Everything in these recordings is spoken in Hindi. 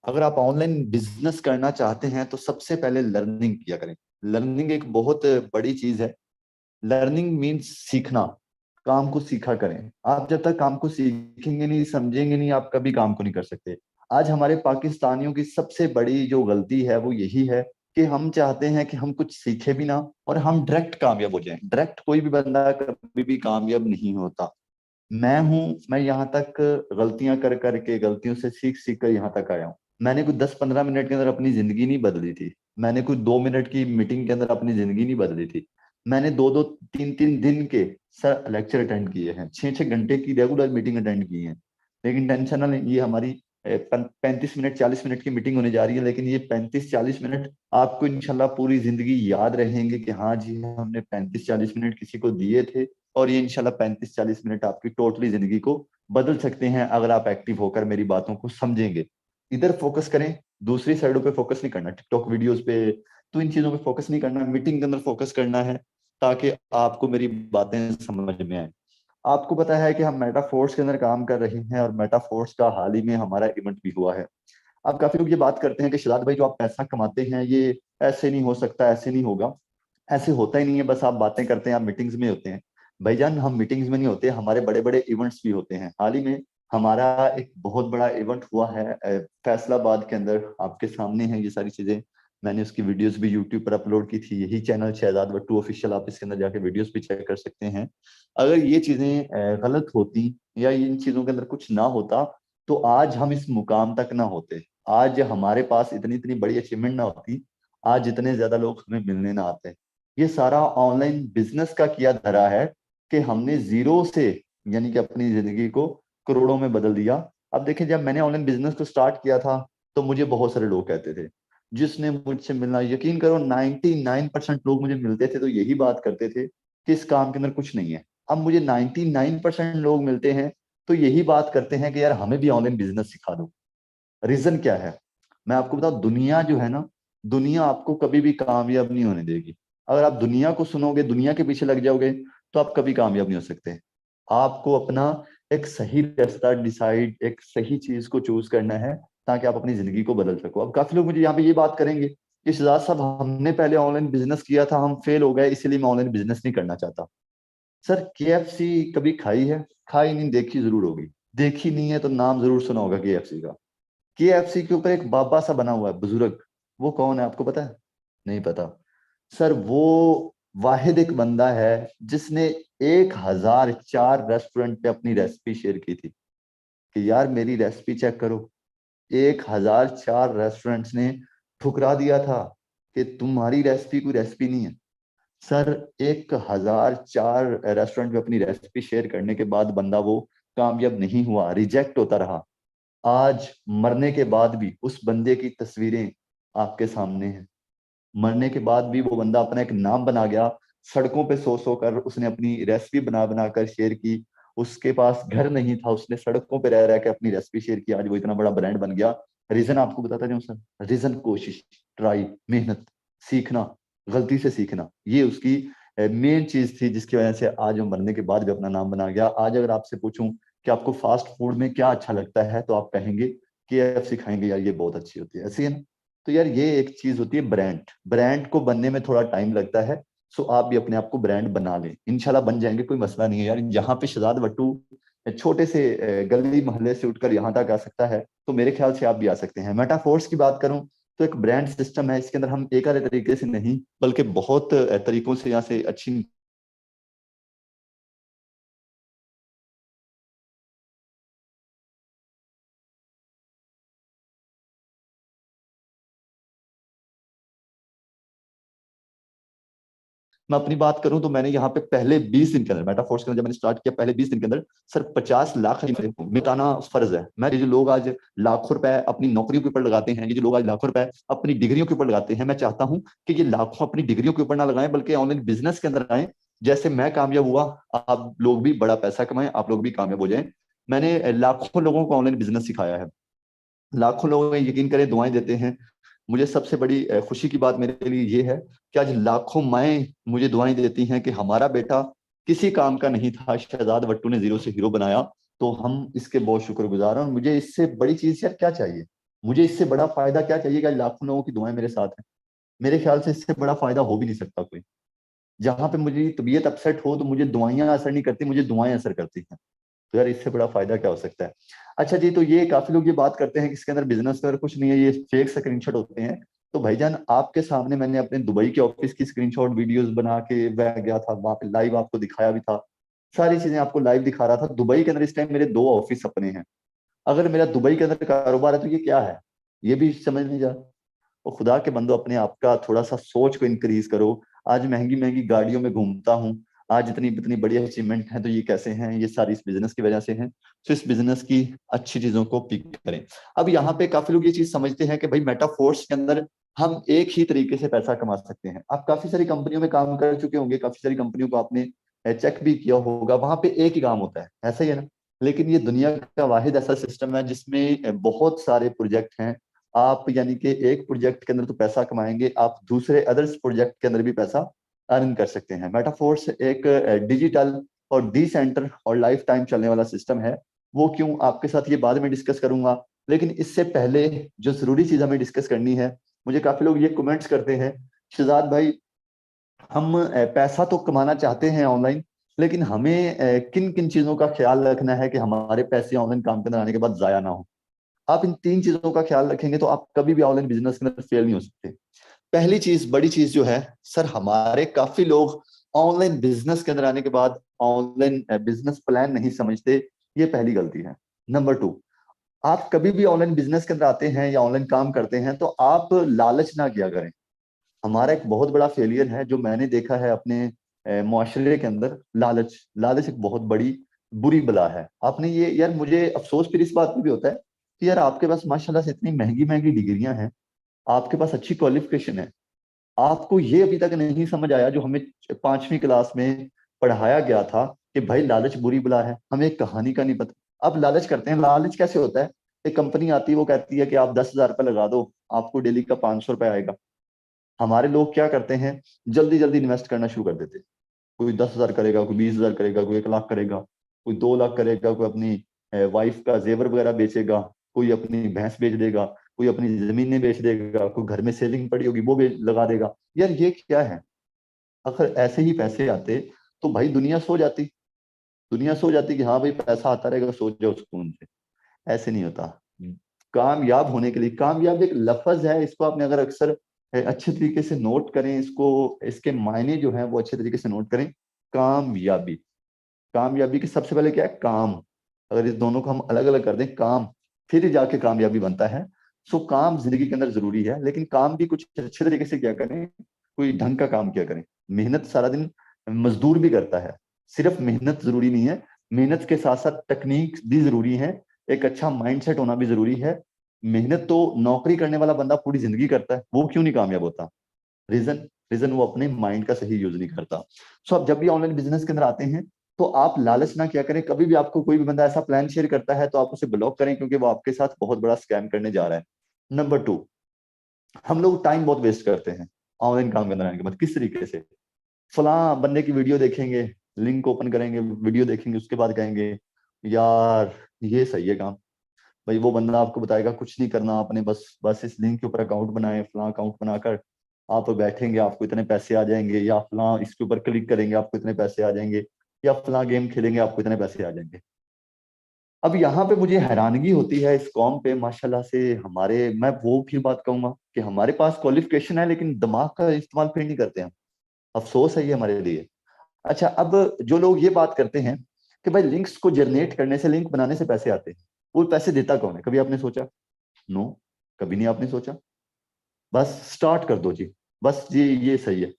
अगर आप ऑनलाइन बिजनेस करना चाहते हैं तो सबसे पहले लर्निंग किया करें। लर्निंग एक बहुत बड़ी चीज है। लर्निंग मीन्स सीखना। काम को सीखा करें। आप जब तक काम को सीखेंगे नहीं, समझेंगे नहीं, आप कभी काम को नहीं कर सकते। आज हमारे पाकिस्तानियों की सबसे बड़ी जो गलती है वो यही है कि हम चाहते हैं कि हम कुछ सीखे भी ना और हम डायरेक्ट कामयाब हो जाएं। डायरेक्ट कोई भी बंदा कभी भी कामयाब नहीं होता। मैं यहाँ तक गलतियां कर करके, गलतियों से सीख सीख कर यहाँ तक आया हूँ। मैंने कुछ 10-15 मिनट के अंदर अपनी जिंदगी नहीं बदली थी। मैंने कुछ 2 मिनट की मीटिंग के अंदर अपनी जिंदगी नहीं बदली थी। मैंने 2-2 3-3 दिन के सर लेक्चर अटेंड किए हैं, 6-6 घंटे की रेगुलर मीटिंग अटेंड की है। लेकिन टेंशन ना लें, ये हमारी 35 मिनट 40 मिनट की मीटिंग होने जा रही है, लेकिन ये 35-40 मिनट आपको इंशाल्लाह पूरी जिंदगी याद रहेंगे कि हाँ जी, हमने 35-40 मिनट किसी को दिए थे। और ये इंशाल्लाह 35-40 मिनट आपकी टोटली जिंदगी को बदल सकते हैं अगर आप एक्टिव होकर मेरी बातों को समझेंगे। इधर फोकस करें, दूसरी साइडों पे फोकस नहीं करना, टिकटॉक वीडियोस पे। तो इन चीजों पे फोकस नहीं करना, मीटिंग के अंदर फोकस करना है ताकि आपको मेरी बातें समझ में आए। आपको पता है कि हम मेटाफोर्स के अंदर काम कर रहे हैं और मेटाफोर्स का हाल ही में हमारा इवेंट भी हुआ है। अब काफी लोग ये बात करते हैं कि शिदात भाई, जो आप पैसा कमाते हैं ये ऐसे नहीं हो सकता, ऐसे नहीं होगा। ऐसे होता ही नहीं है, बस आप बातें करते हैं, आप मीटिंग्स में होते हैं। भाईजान, हम मीटिंग्स में नहीं होते, हमारे बड़े बड़े इवेंट्स भी होते हैं। हाल ही में हमारा एक बहुत बड़ा इवेंट हुआ है फैसलाबाद के अंदर। आपके सामने है ये सारी चीजें। मैंने उसकी वीडियोस भी यूट्यूब पर अपलोड की थी, यही चैनल शहजाद वट्टू ऑफिशियल, आप इसके अंदर जाके वीडियोस भी चेक कर सकते हैं। अगर ये चीजें गलत होती या इन चीजों के अंदर कुछ ना होता तो आज हम इस मुकाम तक ना होते। आज हमारे पास इतनी इतनी बड़ी अचीवमेंट ना होती। आज इतने ज्यादा लोग हमें मिलने ना आते। ये सारा ऑनलाइन बिजनेस का किया धरा है कि हमने जीरो से, यानी कि अपनी जिंदगी को करोड़ों में बदल दिया। अब देखिए, जब मैंने ऑनलाइन बिजनेस को स्टार्ट किया था तो मुझे बहुत सारे लोग कहते थे, जिसने मुझसे मिलना, यकीन करो 99% लोग मुझे मिलते थे तो यही बात करते थे कि इस काम के अंदर कुछ नहीं है। अब मुझे 99% लोग मिलते हैं तो यही बात करते हैं कि यार हमें भी ऑनलाइन बिजनेस सिखा दो। रीजन क्या है? मैं आपको बताऊं, दुनिया जो है ना, दुनिया आपको कभी भी कामयाब नहीं होने देगी। अगर आप दुनिया को सुनोगे, दुनिया के पीछे लग जाओगे, तो आप कभी कामयाब नहीं हो सकते। आपको अपना एक सही रास्ता डिसाइड, एक सही चीज को चूज करना है ताकि आप अपनी जिंदगी को बदल सको। अब काफी लोग मुझे यहाँ पे ये बात करेंगे कि शहजाद साहब, हमने पहले ऑनलाइन बिजनेस किया था, हम फेल हो गए, इसलिए मैं ऑनलाइन बिजनेस नहीं करना चाहता। सर, केएफसी कभी खाई है? खाई नहीं, देखी जरूर होगी। देखी नहीं है तो नाम जरूर सुना होगा केएफसी का। केएफसी के ऊपर एक बाबा सा बना हुआ है, बुजुर्ग। वो कौन है आपको पता है? नहीं पता? सर, वो वाहिद एक बंदा है जिसने 1004 रेस्टोरेंट पे अपनी रेसिपी शेयर की थी कि यार मेरी रेसिपी चेक करो। 1004 रेस्टोरेंट्स ने ठुकरा दिया था कि तुम्हारी रेसिपी कोई रेसिपी नहीं है। सर, 1004 रेस्टोरेंट पे अपनी रेसिपी शेयर करने के बाद बंदा वो कामयाब नहीं हुआ, रिजेक्ट होता रहा। आज मरने के बाद भी उस बंदे की तस्वीरें आपके सामने हैं। मरने के बाद भी वो बंदा अपना एक नाम बना गया। सड़कों पे सो सो कर उसने अपनी रेसिपी बना बना कर शेयर की। उसके पास घर नहीं था, उसने सड़कों पे रह रह के अपनी रेसिपी शेयर की। आज वो इतना बड़ा ब्रांड बन गया। रीजन आपको बताता जाऊं सर, रीजन कोशिश, ट्राई, मेहनत, सीखना, गलती से सीखना, ये उसकी मेन चीज थी जिसकी वजह से आज वो मरने के बाद भी अपना नाम बना गया। आज अगर आपसे पूछूं कि आपको फास्ट फूड में क्या अच्छा लगता है तो आप कहेंगे KFC खाएंगे, यार ये बहुत अच्छी होती है, ऐसी है ना? तो यार ये एक चीज होती है ब्रांड। ब्रांड को बनने में थोड़ा टाइम लगता है। सो आप भी अपने आप को ब्रांड बना लें, इंशाल्लाह बन जाएंगे, कोई मसला नहीं है यार। यहाँ पे शहजाद वट्टू छोटे से गली मोहल्ले से उठकर यहाँ तक आ सकता है, तो मेरे ख्याल से आप भी आ सकते हैं। मेटाफोर्स की बात करूं तो एक ब्रांड सिस्टम है, इसके अंदर हम एक आधे तरीके से नहीं बल्कि बहुत तरीकों से यहाँ से अच्छी। मैं अपनी बात करूं तो मैंने यहाँ पे पहले 20 दिन के अंदर, मेटाफोर्स के अंदर जब मैंने स्टार्ट किया, पहले 20 दिन के अंदर सर 50 लाख मिटाना फर्ज है। मैं, ये जो लोग आज लाखों रुपए अपनी नौकरियों के ऊपर लगाते हैं, ये जो लोग आज लाखों रुपए अपनी डिग्रियों के ऊपर लगाते हैं, मैं चाहता हूं कि ये लाखों अपनी डिग्रियों के ऊपर ना लगाएं बल्कि ऑनलाइन बिजनेस के अंदर आए। जैसे मैं कामयाब हुआ, आप लोग भी बड़ा पैसा कमाएं, आप लोग भी कामयाब हो जाएं। मैंने लाखों लोगों को ऑनलाइन बिजनेस सिखाया है। लाखों लोग यकीन करें दुआएं देते हैं। मुझे सबसे बड़ी खुशी की बात मेरे लिए ये है कि आज लाखों माएं मुझे दुआएं देती हैं कि हमारा बेटा किसी काम का नहीं था, शहजाद वट्टू ने जीरो से हीरो बनाया। तो हम इसके बहुत शुक्रगुजार हैं और मुझे इससे बड़ी चीज यार क्या चाहिए। मुझे इससे बड़ा फायदा क्या चाहिए? कि लाखों लोगों की दुआएं मेरे साथ हैं। मेरे ख्याल से इससे बड़ा फायदा हो भी नहीं सकता कोई। जहां पे मुझे तबीयत अपसेट हो तो मुझे दवाइयां असर नहीं करती, मुझे दुआएं असर करती हैं। तो यार इससे बड़ा फायदा क्या हो सकता है? अच्छा जी, तो ये काफी लोग ये बात करते हैं कि इसके अंदर बिजनेस वगैरह कुछ नहीं है, ये फेक स्क्रीनशॉट होते हैं। तो भाईजान आपके सामने मैंने अपने दुबई के ऑफिस की स्क्रीनशॉट वीडियोस बना के मैं गया था, वहां पे लाइव आपको दिखाया भी था। सारी चीजें आपको लाइव दिखा रहा था। दुबई के अंदर इस टाइम मेरे 2 ऑफिस अपने हैं। अगर मेरा दुबई के अंदर कारोबार है तो ये क्या है? ये भी समझ नहीं जा रहा। और खुदा के बंदो, अपने आप का थोड़ा सा सोच को इंक्रीज करो। आज महंगी महंगी गाड़ियों में घूमता हूँ, आज इतनी इतनी बड़ी अचीवमेंट है, तो ये कैसे हैं? ये सारी इस बिजनेस की वजह से हैं। तो इस बिजनेस की अच्छी चीजों को पिक करें। अब यहाँ पे काफी लोग ये चीज समझते हैं कि भाई मेटाफोर्स के अंदर हम एक ही तरीके से पैसा कमा सकते हैं। आप काफी सारी कंपनियों में काम कर चुके होंगे, काफी सारी कंपनियों को आपने चेक भी किया होगा, वहां पे एक ही काम होता है, ऐसा ही है ना? लेकिन ये दुनिया का वाहिद ऐसा सिस्टम है जिसमें बहुत सारे प्रोजेक्ट हैं। आप यानी कि एक प्रोजेक्ट के अंदर तो पैसा कमाएंगे, आप दूसरे अदर्स प्रोजेक्ट के अंदर भी पैसा अर्न कर सकते हैं। मेटाफोर्स एक डिजिटल और डिसेंटर और लाइफ टाइम चलने वाला सिस्टम है। वो क्यों, आपके साथ ये बाद में डिस्कस करूंगा। लेकिन इससे पहले जो जरूरी चीज हमें डिस्कस करनी है, मुझे काफी लोग ये कमेंट्स करते हैं, शहजाद भाई हम पैसा तो कमाना चाहते हैं ऑनलाइन, लेकिन हमें किन किन चीजों का ख्याल रखना है कि हमारे पैसे ऑनलाइन काम के अंदर आने के बाद जाया ना हो। आप इन 3 चीजों का ख्याल रखेंगे तो आप कभी भी ऑनलाइन बिजनेस के अंदर फेल नहीं हो सकते। पहली चीज, बड़ी चीज जो है, सर हमारे काफी लोग ऑनलाइन बिजनेस के अंदर आने के बाद ऑनलाइन बिजनेस प्लान नहीं समझते। ये पहली गलती है। नंबर 2, आप कभी भी ऑनलाइन बिजनेस के अंदर आते हैं या ऑनलाइन काम करते हैं तो आप लालच ना किया करें। हमारा एक बहुत बड़ा फेलियर है जो मैंने देखा है अपने मुआशरे के अंदर। लालच, लालच एक बहुत बड़ी बुरी बला है। आपने ये, यार मुझे अफसोस फिर इस बात पे भी होता है कि यार आपके पास माशाल्लाह से इतनी महंगी महंगी डिग्रियां हैं, आपके पास अच्छी क्वालिफिकेशन है, आपको ये अभी तक नहीं समझ आया जो हमें 5वीं क्लास में पढ़ाया गया था कि भाई लालच बुरी बला है। हमें एक कहानी का नहीं पता। अब लालच करते हैं। लालच कैसे होता है? एक कंपनी आती है, वो कहती है कि आप 10,000 रुपये लगा दो, आपको डेली का 500 रुपये आएगा। हमारे लोग क्या करते हैं, जल्दी जल्दी इन्वेस्ट करना शुरू कर देते हैं। कोई 10,000 करेगा, कोई 20,000 करेगा, कोई 1 लाख करेगा, कोई 2 लाख करेगा, कोई अपनी वाइफ का जेवर वगैरह बेचेगा, कोई अपनी भैंस बेच देगा, कोई अपनी जमीनें बेच देगा, कोई घर में सेविंग पड़ी होगी वो बेच लगा देगा। यार ये क्या है? अगर ऐसे ही पैसे आते तो भाई दुनिया सो जाती। दुनिया सो जाती कि हाँ भाई पैसा आता रहेगा, सो जाओ सुकून से। ऐसे नहीं होता। कामयाब होने के लिए, कामयाब एक लफ्ज है, इसको आपने अगर अक्सर अच्छे तरीके से नोट करें, इसको, इसके मायने जो है वो अच्छे तरीके से नोट करें। कामयाबी, कामयाबी के सबसे पहले क्या है? काम। अगर इस दोनों को हम अलग अलग कर दें, काम, फिर जाके कामयाबी बनता है। सो काम जिंदगी के अंदर जरूरी है, लेकिन काम भी कुछ अच्छे तरीके से किया करें, कोई ढंग का काम किया करें। मेहनत सारा दिन मजदूर भी करता है, सिर्फ मेहनत जरूरी नहीं है। मेहनत के साथ साथ टेक्निक भी जरूरी है, एक अच्छा माइंडसेट होना भी जरूरी है। मेहनत तो नौकरी करने वाला बंदा पूरी जिंदगी करता है, वो क्यों नहीं कामयाब होता? रीजन, रीजन वो अपने माइंड का सही यूज नहीं करता। सो आप जब भी ऑनलाइन बिजनेस के अंदर आते हैं तो आप लालच ना किया करें। कभी भी आपको कोई भी बंदा ऐसा प्लान शेयर करता है तो आप उसे ब्लॉक करें, क्योंकि वो आपके साथ बहुत बड़ा स्कैम करने जा रहा है। नंबर 2, हम लोग टाइम बहुत वेस्ट करते हैं ऑनलाइन काम करने आने के बाद। किस तरीके से? फलां बंदे की वीडियो देखेंगे, लिंक ओपन करेंगे, वीडियो देखेंगे, उसके बाद कहेंगे यार ये सही है काम। भाई वो बंदा आपको बताएगा कुछ नहीं करना आपने, बस बस इस लिंक के ऊपर अकाउंट बनाए, फलां अकाउंट बनाकर आप बैठेंगे, आपको इतने पैसे आ जाएंगे, या फलां इसके ऊपर क्लिक करेंगे आपको इतने पैसे आ जाएंगे, या फलां गेम खेलेंगे आपको इतने पैसे आ जाएंगे। अब यहाँ पे मुझे हैरानगी होती है इस कौम पे, माशाल्लाह से हमारे, मैं वो फिर बात कहूंगा कि हमारे पास क्वालिफिकेशन है लेकिन दिमाग का इस्तेमाल फिर नहीं करते हम। अफसोस है ये हमारे लिए। अच्छा, अब जो लोग ये बात करते हैं कि भाई लिंक्स को जनरेट करने से, लिंक बनाने से पैसे आते हैं, वो पैसे देता कौन है? कभी आपने सोचा? नो, कभी नहीं आपने सोचा। बस स्टार्ट कर दो जी, बस जी ये सही है।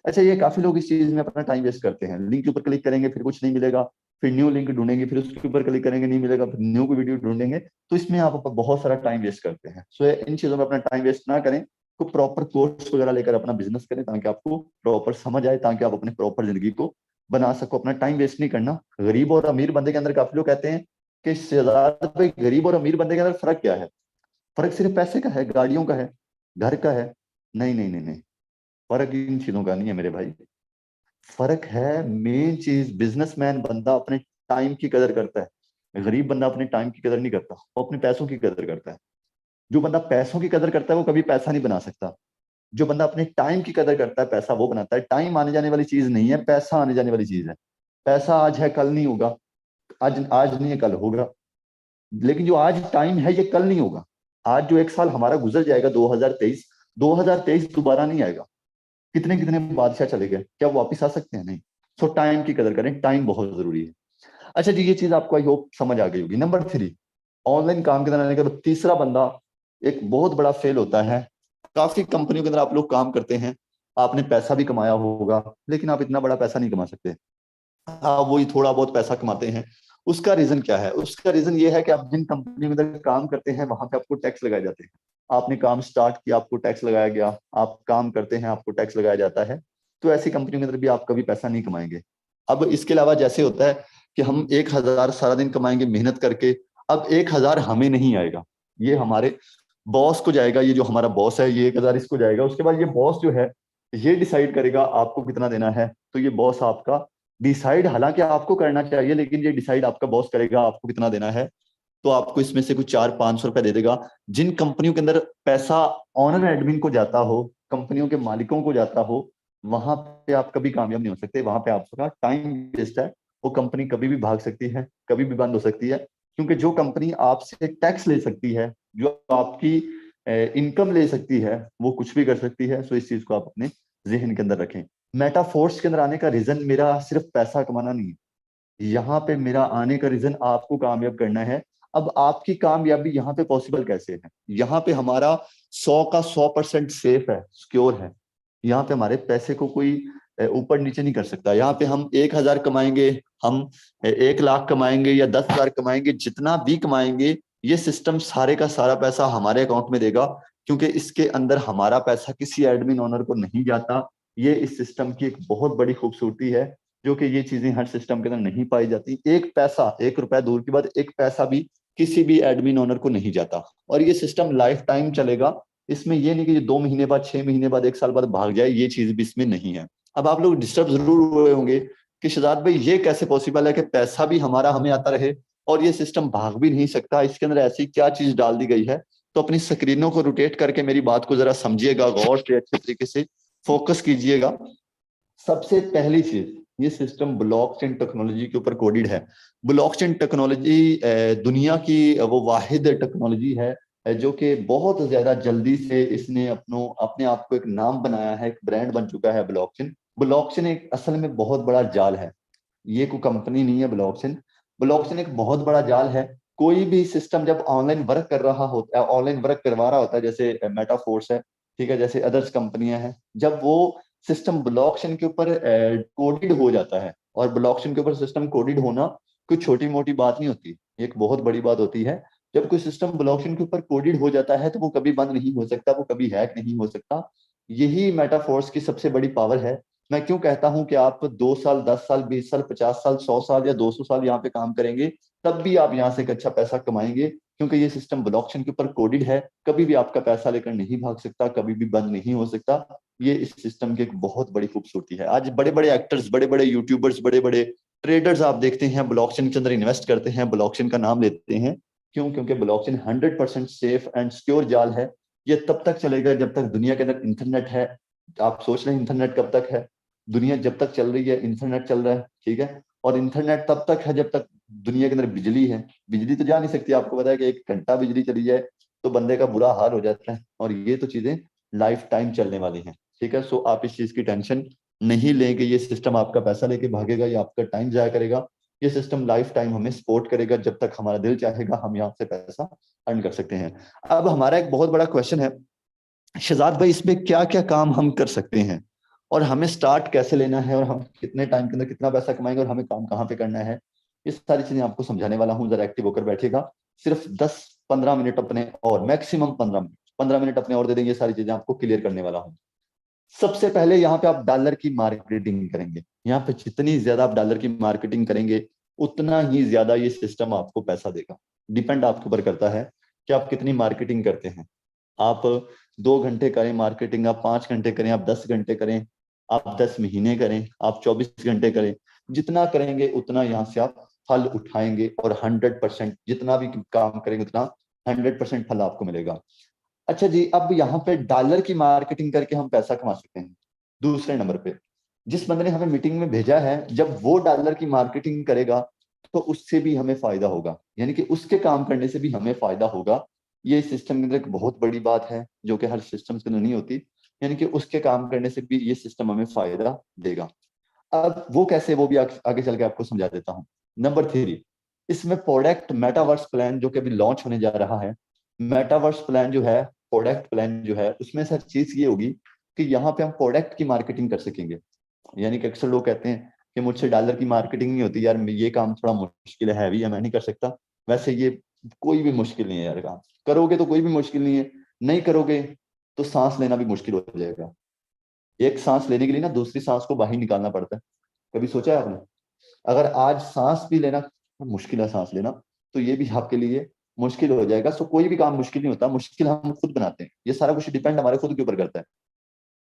अच्छा, ये काफी लोग इस चीज में अपना टाइम वेस्ट करते हैं। लिंक के ऊपर क्लिक करेंगे, फिर कुछ नहीं मिलेगा, फिर न्यू लिंक ढूंढेंगे, फिर उसके ऊपर क्लिक करेंगे, नहीं मिलेगा, फिर न्यू की वीडियो ढूंढेंगे। तो इसमें आप बहुत सारा टाइम वेस्ट करते हैं। सो इन चीजों में अपना टाइम वेस्ट ना करें, तो प्रॉपर कोर्स वगैरह लेकर अपना बिजनेस करें, ताकि आपको प्रॉपर समझ आए, ताकि आप अपने प्रॉपर जिंदगी को बना सको। अपना टाइम वेस्ट नहीं करना। गरीब और अमीर बंदे के अंदर काफी लोग कहते हैं कि शहजाद भाई गरीब और अमीर बंदे के अंदर फर्क क्या है? फर्क सिर्फ पैसे का है, गाड़ियों का है, घर का है? नहीं नहीं नहीं नहीं, फर्क इन चीजों का नहीं है मेरे भाई। फर्क है, मेन चीज, बिजनेसमैन बंदा अपने टाइम की कदर करता है, गरीब बंदा अपने टाइम की कदर नहीं करता, वो अपने पैसों की कदर करता है। जो बंदा पैसों की कदर करता है वो कभी पैसा नहीं बना सकता। जो बंदा अपने टाइम की कदर करता है पैसा वो बनाता है। टाइम आने जाने वाली चीज नहीं है, पैसा आने जाने वाली चीज है। पैसा आज है कल नहीं होगा, आज आज नहीं है कल होगा। लेकिन जो आज टाइम है ये कल नहीं होगा। आज जो एक साल हमारा गुजर जाएगा 2023, 2023 दोबारा नहीं आएगा। कितने कितने बादशाह चले गए, क्या वो वापिस आ सकते हैं? नहीं। सो टाइम की कदर करें, टाइम बहुत जरूरी है। अच्छा जी, ये चीज आपको आई होप समझ आ गई होगी। नंबर 3, ऑनलाइन काम के अंदर आने का तीसरा बंदा एक बहुत बड़ा फेल होता है। काफी कंपनियों के अंदर आप लोग काम करते हैं, आपने पैसा भी कमाया होगा, लेकिन आप इतना बड़ा पैसा नहीं कमा सकते। आप वही थोड़ा बहुत पैसा कमाते हैं। उसका रीजन क्या है? उसका रीजन ये है कि आप जिन कंपनियों के अंदर काम करते हैं वहां पे आपको टैक्स लगाए जाते हैं। आपने काम स्टार्ट किया, आपको टैक्स लगाया गया, आप काम करते हैं, आपको टैक्स लगाया जाता है। तो ऐसी कंपनियों के अंदर भी आप कभी पैसा नहीं कमाएंगे। अब इसके अलावा जैसे होता है कि हम 1,000 सारा दिन कमाएंगे मेहनत करके, अब 1,000 हमें नहीं आएगा, ये हमारे बॉस को जाएगा। ये जो हमारा बॉस है ये 1,000 इसको जाएगा। उसके बाद ये बॉस जो है ये डिसाइड करेगा आपको कितना देना है। तो ये बॉस आपका डिसाइड हालांकि आपको करना चाहिए, लेकिन ये डिसाइड आपका बॉस करेगा आपको कितना देना है। तो आपको इसमें से कुछ 400-500 रुपए दे देगा। जिन कंपनियों के अंदर पैसा ऑनर एडमिन को जाता हो, कंपनियों के मालिकों को जाता हो, वहां पे आप कभी कामयाब नहीं हो सकते। वहां पे आपका टाइम वेस्ट है। वो कंपनी कभी भी भाग सकती है, कभी भी बंद हो सकती है। क्योंकि जो कंपनी आपसे टैक्स ले सकती है, जो आपकी इनकम ले सकती है, वो कुछ भी कर सकती है। सो इस चीज को आप अपने जहन के अंदर रखें। मेटाफोर्स के अंदर आने का रीजन मेरा सिर्फ पैसा कमाना नहीं है। यहाँ पे मेरा आने का रीजन आपको कामयाब करना है। अब आपकी कामयाबी यहाँ पे पॉसिबल कैसे है? यहाँ पे हमारा 100 का 100% सेफ है, सिक्योर है। यहाँ पे हमारे पैसे को कोई ऊपर नीचे नहीं कर सकता। यहाँ पे हम 1,000 कमाएंगे, हम 1 लाख कमाएंगे या 10,000 कमाएंगे, जितना भी कमाएंगे ये सिस्टम सारे का सारा पैसा हमारे अकाउंट में देगा। क्योंकि इसके अंदर हमारा पैसा किसी एडमिन ओनर को नहीं जाता। ये इस सिस्टम की एक बहुत बड़ी खूबसूरती है, जो कि ये चीजें हर सिस्टम के अंदर नहीं पाई जाती। एक पैसा, 1 रुपया दूर की बात, एक पैसा भी किसी भी एडमिन ओनर को नहीं जाता। और ये सिस्टम लाइफ टाइम चलेगा। इसमें ये नहीं कि 2 महीने बाद, 6 महीने बाद, 1 साल बाद भाग जाए, ये चीज भी इसमें नहीं है। अब आप लोग डिस्टर्ब जरूर हुए होंगे कि शहजाद भाई ये कैसे पॉसिबल है कि पैसा भी हमारा हमें आता रहे और ये सिस्टम भाग भी नहीं सकता? इसके अंदर ऐसी क्या चीज डाल दी गई है? तो अपनी स्क्रीनों को रोटेट करके मेरी बात को जरा समझिएगा, गौर से अच्छे तरीके से फोकस कीजिएगा। सबसे पहली चीज, ये सिस्टम ब्लॉकचेन टेक्नोलॉजी के ऊपर कोडेड है। ब्लॉकचेन टेक्नोलॉजी दुनिया की वो वाहिद टेक्नोलॉजी है जो कि बहुत ज्यादा जल्दी से इसने अपने आप को एक नाम बनाया है, एक ब्रांड बन चुका है ब्लॉकचेन। ब्लॉकचेन एक असल में बहुत बड़ा जाल है, ये कोई कंपनी नहीं है ब्लॉकचेन। ब्लॉकचेन एक बहुत बड़ा जाल है। कोई भी सिस्टम जब ऑनलाइन वर्क कर रहा होता है, ऑनलाइन वर्क करवा रहा होता है, जैसे मेटाफोर्स है, ठीक है, जैसे अदर्स कंपनियां हैं, जब वो सिस्टम ब्लॉकचेन के ऊपर कोडेड हो जाता है, और ब्लॉकचेन के ऊपर सिस्टम कोडेड होना कोई छोटी मोटी बात नहीं होती, एक बहुत बड़ी बात होती है। जब कोई सिस्टम ब्लॉकचेन के ऊपर कोडेड हो जाता है तो वो कभी बंद नहीं हो सकता, वो कभी हैक नहीं हो सकता। यही मेटाफोर्स की सबसे बड़ी पावर है। मैं क्यों कहता हूं कि आप 2 साल, 10 साल, 20 साल, 50 साल, 100 साल या 200 साल यहाँ पे काम करेंगे, तब भी आप यहाँ से एक अच्छा पैसा कमाएंगे, क्योंकि ये सिस्टम ब्लॉकचेन के ऊपर कोडेड है। कभी भी आपका पैसा लेकर नहीं भाग सकता, कभी भी बंद नहीं हो सकता। ये इस सिस्टम की एक बहुत बड़ी खूबसूरती है। आज बड़े बड़े एक्टर्स, बड़े बड़े यूट्यूबर्स, बड़े बड़े ट्रेडर्स आप देखते हैं ब्लॉकचेन के अंदर इन्वेस्ट करते हैं, ब्लॉकचेन का नाम लेते हैं। क्यों? क्योंकि ब्लॉकचेन 100% सेफ एंड सिक्योर जाल है। ये तब तक चलेगा जब तक दुनिया के अंदर इंटरनेट है। आप सोच रहे हैं इंटरनेट कब तक है? दुनिया जब तक चल रही है इंटरनेट चल रहा है, ठीक है। और इंटरनेट तब तक है जब तक दुनिया के अंदर बिजली है। बिजली तो जा नहीं सकती, आपको पता है कि 1 घंटा बिजली चली जाए तो बंदे का बुरा हाल हो जाता है। और ये तो चीजें लाइफ टाइम चलने वाली हैं, ठीक है। सो आप इस चीज की टेंशन नहीं लेंगे, ये सिस्टम आपका पैसा लेके भागेगा या आपका टाइम जाया करेगा। ये सिस्टम लाइफ टाइम हमें सपोर्ट करेगा, जब तक हमारा दिल चाहेगा हम यहाँ से पैसा अर्न कर सकते हैं। अब हमारा एक बहुत बड़ा क्वेश्चन है, शहजाद भाई इसमें क्या क्या काम हम कर सकते हैं, और हमें स्टार्ट कैसे लेना है, और हम कितने टाइम के अंदर कितना पैसा कमाएंगे, और हमें काम कहाँ पे करना है? ये सारी चीजें आपको समझाने वाला हूँ। जरा एक्टिव होकर बैठेगा। सिर्फ 10-15 मिनट अपने, और मैक्सिमम 15 मिनट, 15 मिनट अपने और दे देंगे, ये सारी चीजें आपको क्लियर करने वाला हूँ। सबसे पहले यहाँ पे आप डॉलर की मार्केटिंग करेंगे। यहाँ पे जितनी ज्यादा आप डॉलर की मार्केटिंग करेंगे उतना ही ज्यादा ये सिस्टम आपको पैसा देगा। डिपेंड आपके ऊपर करता है कि आप कितनी मार्केटिंग करते हैं। आप 2 घंटे करें मार्केटिंग, आप 5 घंटे करें, आप 10 घंटे करें, आप 10 महीने करें, आप 24 घंटे करें, जितना करेंगे उतना यहाँ से आप फल उठाएंगे। और 100% जितना भी काम करेंगे उतना 100% फल आपको मिलेगा। अच्छा जी, अब यहाँ पे डॉलर की मार्केटिंग करके हम पैसा कमा सकते हैं। दूसरे नंबर पे जिस बंदे ने हमें मीटिंग में भेजा है, जब वो डॉलर की मार्केटिंग करेगा तो उससे भी हमें फायदा होगा, यानी कि उसके काम करने से भी हमें फायदा होगा। ये सिस्टम के अंदर एक बहुत बड़ी बात है जो कि हर सिस्टम के अंदर नहीं होती, यानी कि उसके काम करने से भी ये सिस्टम हमें फायदा देगा। अब वो कैसे, वो भी आगे चल के आपको समझा देता हूँ। नंबर 3, इसमें प्रोडक्ट मेटावर्स प्लान जो कि अभी लॉन्च होने जा रहा है। मेटावर्स प्लान जो है, प्रोडक्ट प्लान जो है, उसमें सर चीज ये होगी कि यहाँ पे हम प्रोडक्ट की मार्केटिंग कर सकेंगे। यानी कि अक्सर लोग कहते हैं कि मुझसे डॉलर की मार्केटिंग नहीं होती यार, ये काम थोड़ा मुश्किल है, हैवी है, मैं नहीं कर सकता। वैसे ये कोई भी मुश्किल नहीं है यार, काम करोगे तो कोई भी मुश्किल नहीं है, नहीं करोगे तो सांस लेना भी मुश्किल हो जाएगा। एक सांस लेने के लिए ना दूसरी सांस को बाहर निकालना पड़ता है। कभी सोचा है आपने? अगर आज सांस भी लेना मुश्किल है, सांस लेना, तो ये भी आपके लिए मुश्किल हो जाएगा। सो कोई भी काम मुश्किल नहीं होता, मुश्किल हम खुद बनाते हैं। ये सारा कुछ डिपेंड हमारे खुद के ऊपर करता है।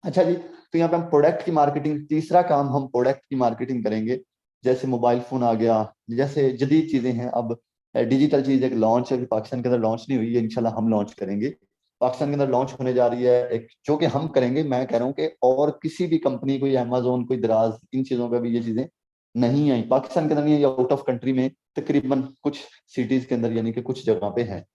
अच्छा जी, तो यहाँ पे हम प्रोडक्ट की मार्केटिंग, तीसरा काम हम प्रोडक्ट की मार्केटिंग करेंगे। जैसे मोबाइल फोन आ गया, जैसे जदीद चीजें हैं। अब डिजिटल चीज एक लॉन्च है, अभी पाकिस्तान के अंदर लॉन्च नहीं हुई है, इंशाल्लाह हम लॉन्च करेंगे। पाकिस्तान के अंदर लॉन्च होने जा रही है एक, जो कि हम करेंगे। मैं कह रहा हूँ कि और किसी भी कंपनी, कोई अमेजोन, कोई दराज, इन चीजों पे भी ये चीजें नहीं आई, पाकिस्तान के अंदर नहीं है, आउट ऑफ कंट्री में तकरीबन कुछ सिटीज के अंदर, यानी कि कुछ जगह पे है।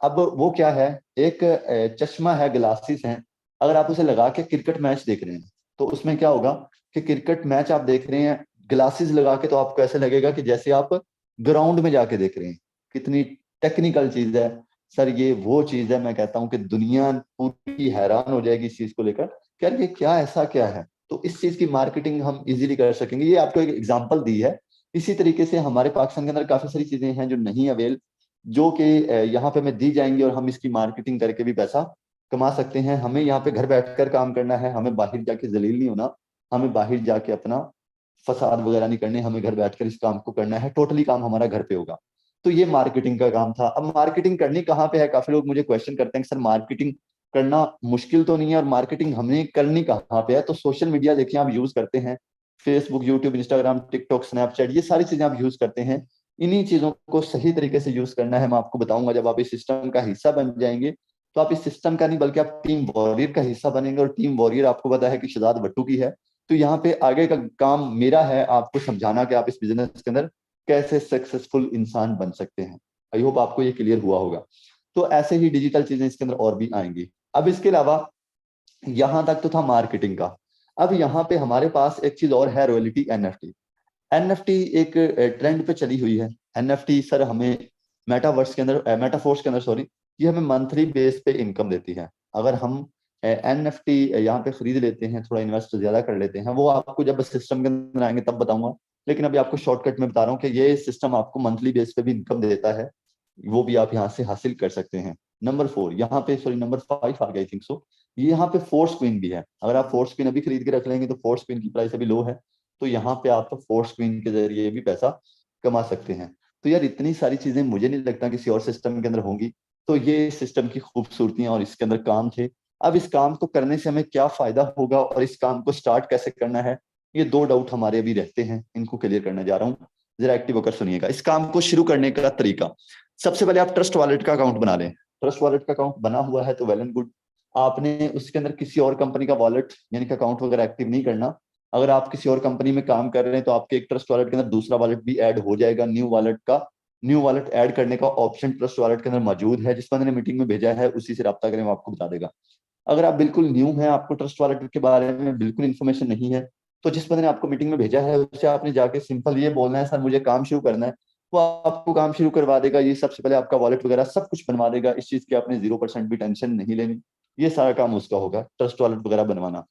अब वो क्या है, एक चश्मा है, ग्लासेस हैं। अगर आप उसे लगा के क्रिकेट मैच देख रहे हैं तो उसमें क्या होगा कि क्रिकेट मैच आप देख रहे हैं ग्लासेस लगा के, तो आपको ऐसे लगेगा कि जैसे आप ग्राउंड में जाके देख रहे हैं। कितनी टेक्निकल चीज है सर, ये वो चीज है। मैं कहता हूँ कि दुनिया पूरी हैरान हो जाएगी इस चीज को लेकर कि यार ये क्या, ऐसा क्या है। तो इस चीज की मार्केटिंग हम इजीली कर सकेंगे। ये आपको एक एग्जांपल दी है। इसी तरीके से हमारे पाकिस्तान के अंदर काफी सारी चीजें हैं जो नहीं अवेल, जो कि यहाँ पे हमें दी जाएंगी, और हम इसकी मार्केटिंग करके भी पैसा कमा सकते हैं। हमें यहाँ पे घर बैठकर काम करना है, हमें बाहर जाके जलील नहीं होना, हमें बाहर जाके अपना फसाद वगैरह नहीं करने, हमें घर बैठकर इस काम को करना है। टोटली काम हमारा घर पे होगा। तो ये मार्केटिंग का काम था। अब मार्केटिंग करनी कहाँ पे है, काफी लोग मुझे क्वेश्चन करते हैं कि सर मार्केटिंग करना मुश्किल तो नहीं है, और मार्केटिंग हमने करनी कहाँ पे है। तो सोशल मीडिया देखिए आप यूज करते हैं, Facebook, YouTube, Instagram, TikTok, Snapchat, ये सारी चीजें आप यूज करते हैं। इन्हीं चीजों को सही तरीके से यूज करना है, मैं आपको बताऊंगा। जब आप इस सिस्टम का हिस्सा बन जाएंगे तो आप इस सिस्टम का नहीं बल्कि आप टीम वॉरियर का हिस्सा बनेंगे, और टीम वॉरियर आपको पता है कि शहजाद भट्टू की है। तो यहाँ पे आगे का काम मेरा है आपको समझाना कि आप इस बिजनेस के अंदर कैसे सक्सेसफुल इंसान बन सकते हैं। आई होप आपको ये क्लियर हुआ होगा। तो ऐसे ही डिजिटल चीजें इसके अंदर और भी आएंगी। अब इसके अलावा यहाँ तक तो था मार्केटिंग का। अब यहाँ पे हमारे पास एक चीज और है, रॉयल्टी, एनएफटी। एनएफटी एक ट्रेंड पे चली हुई है। एनएफटी सर हमें मेटावर्स के अंदर, मेटाफोर्स के अंदर सॉरी, ये हमें मंथली बेस पे इनकम देती है। अगर हम एनएफटी यहाँ पे खरीद लेते हैं, थोड़ा इन्वेस्ट ज्यादा कर लेते हैं, वो आपको जब सिस्टम के अंदर आएंगे तब बताऊंगा। लेकिन अभी आपको शॉर्टकट में बता रहा हूँ कि ये सिस्टम आपको मंथली बेस पे भी इनकम देता है, वो भी आप यहाँ से हासिल कर सकते हैं। नंबर 4 यहाँ पे, सॉरी नंबर 5 आ गया आई थिंक सो, ये यहाँ पे फोर्स क्वीन भी है। अगर आप फोर्स क्वीन अभी खरीद के रख लेंगे तो फोर्स क्वीन की प्राइस अभी लो है, तो यहाँ पे आप फोर्स क्वीन के जरिए भी पैसा कमा सकते हैं। तो यार इतनी सारी चीजें मुझे नहीं लगता किसी और सिस्टम के अंदर होंगी। तो ये सिस्टम की खूबसूरतियां और इसके अंदर काम थे। अब इस काम को करने से हमें क्या फायदा होगा और इस काम को स्टार्ट कैसे करना है, ये 2 डाउट हमारे अभी रहते हैं, इनको क्लियर करने जा रहा हूँ। जरा एक्टिव होकर सुनिएगा। इस काम को शुरू करने का तरीका, सबसे पहले आप ट्रस्ट वॉलेट का अकाउंट बना लें। ट्रस्ट वॉलेट का अकाउंट बना हुआ है तो वेल एंड गुड। आपने उसके अंदर किसी और कंपनी का वॉलेट यानी कि अकाउंट वगैरह एक्टिव नहीं करना। अगर आप किसी और कंपनी में काम कर रहे हैं तो आपके एक ट्रस्ट वॉलेट के अंदर दूसरा वॉलेट भी ऐड हो जाएगा। न्यू वॉलेट ऐड करने का ऑप्शन ट्रस्ट वॉलेट के अंदर मौजूद है। जिस बंदे ने मीटिंग में भेजा है उसी से रब्ता करें, वो आपको बता देगा। अगर आप बिल्कुल न्यू हैं, आपको ट्रस्ट वॉलेट के बारे में बिल्कुल इन्फॉर्मेशन नहीं है, तो जिस बंदे ने आपको मीटिंग में भेजा है उससे आपने जाके सिंपल ये बोलना है, सर मुझे काम शुरू करना है। वो आपको काम शुरू करवा देगा। ये सबसे पहले आपका वॉलेट वगैरह सब कुछ बनवा देगा। इस चीज की आपने 0% भी टेंशन नहीं लेनी। ये सारा काम उसका होगा, ट्रस्ट वॉलेट वगैरह बनवाना।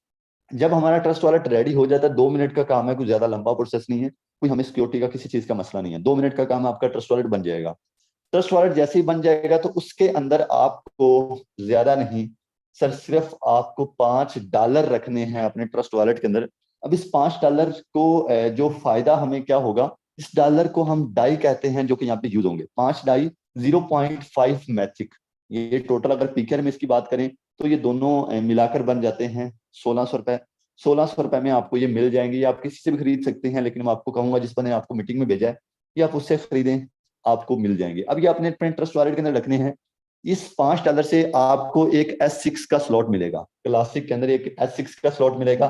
जब हमारा ट्रस्ट वॉलेट रेडी हो जाता है, 2 मिनट का काम है, कुछ ज्यादा लंबा प्रोसेस नहीं है, कोई हमें सिक्योरिटी का किसी चीज का मसला नहीं है। 2 मिनट का काम है, आपका ट्रस्ट वॉलेट बन जाएगा। ट्रस्ट वॉलेट जैसे ही बन जाएगा तो उसके अंदर आपको ज्यादा नहीं सर, सिर्फ आपको $5 रखने हैं अपने ट्रस्ट वॉलेट के अंदर। अब इस $5 को जो फायदा हमें क्या होगा, इस डॉलर को हम डाई कहते हैं जो कि यहाँ पे यूज होंगे। 5 डाई, 0.5 मैथिक। ये टोटल अगर पीकेआर में इसकी बात करें तो ये दोनों मिलाकर बन जाते हैं 1600 रुपए। 1600 रुपए में आपको ये मिल जाएंगे। ये आप किसी से भी खरीद सकते हैं, लेकिन मैं आपको कहूंगा जिस बंदे ने आपको मीटिंग में भेजा है ये आप उससे खरीदें। आपको मिल जाएंगे। अब ये आपने अपने ट्रस्ट वॉलेट के अंदर रखने हैं। इस $5 से आपको एक S6 का स्लॉट मिलेगा, क्लासिक के अंदर एक S6 का स्लॉट मिलेगा।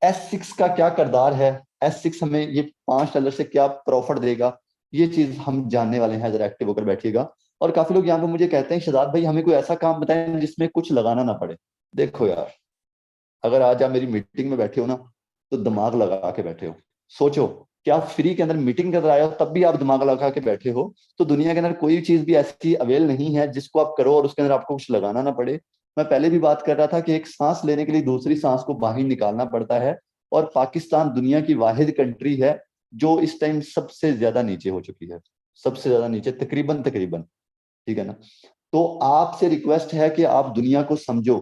S6 का क्या करदार है, S6 हमें ये $5 से क्या प्रॉफिट देगा, ये चीज हम जानने वाले हैं। जरा एक्टिव होकर बैठिएगा। और काफी लोग यहाँ पे मुझे कहते हैं शहजाद भाई हमें कोई ऐसा काम बताएं जिसमें कुछ लगाना ना पड़े। देखो यार, अगर आज आप मेरी मीटिंग में बैठे हो ना, तो दिमाग लगा के बैठे हो। सोचो कि आप फ्री के अंदर मीटिंग कर रहे हो, तब भी आप दिमाग लगा के बैठे हो। तो दुनिया के अंदर कोई चीज भी ऐसी अवेल नहीं है जिसको आप करो और उसके अंदर आपको कुछ लगाना ना पड़े। मैं पहले भी बात कर रहा था कि एक सांस लेने के लिए दूसरी सांस को बाहर निकालना पड़ता है। और पाकिस्तान दुनिया की वाहिद कंट्री है जो इस टाइम सबसे ज्यादा नीचे हो चुकी है, सबसे ज्यादा नीचे तकरीबन तकरीबन, ठीक है ना। तो आपसे रिक्वेस्ट है कि आप दुनिया को समझो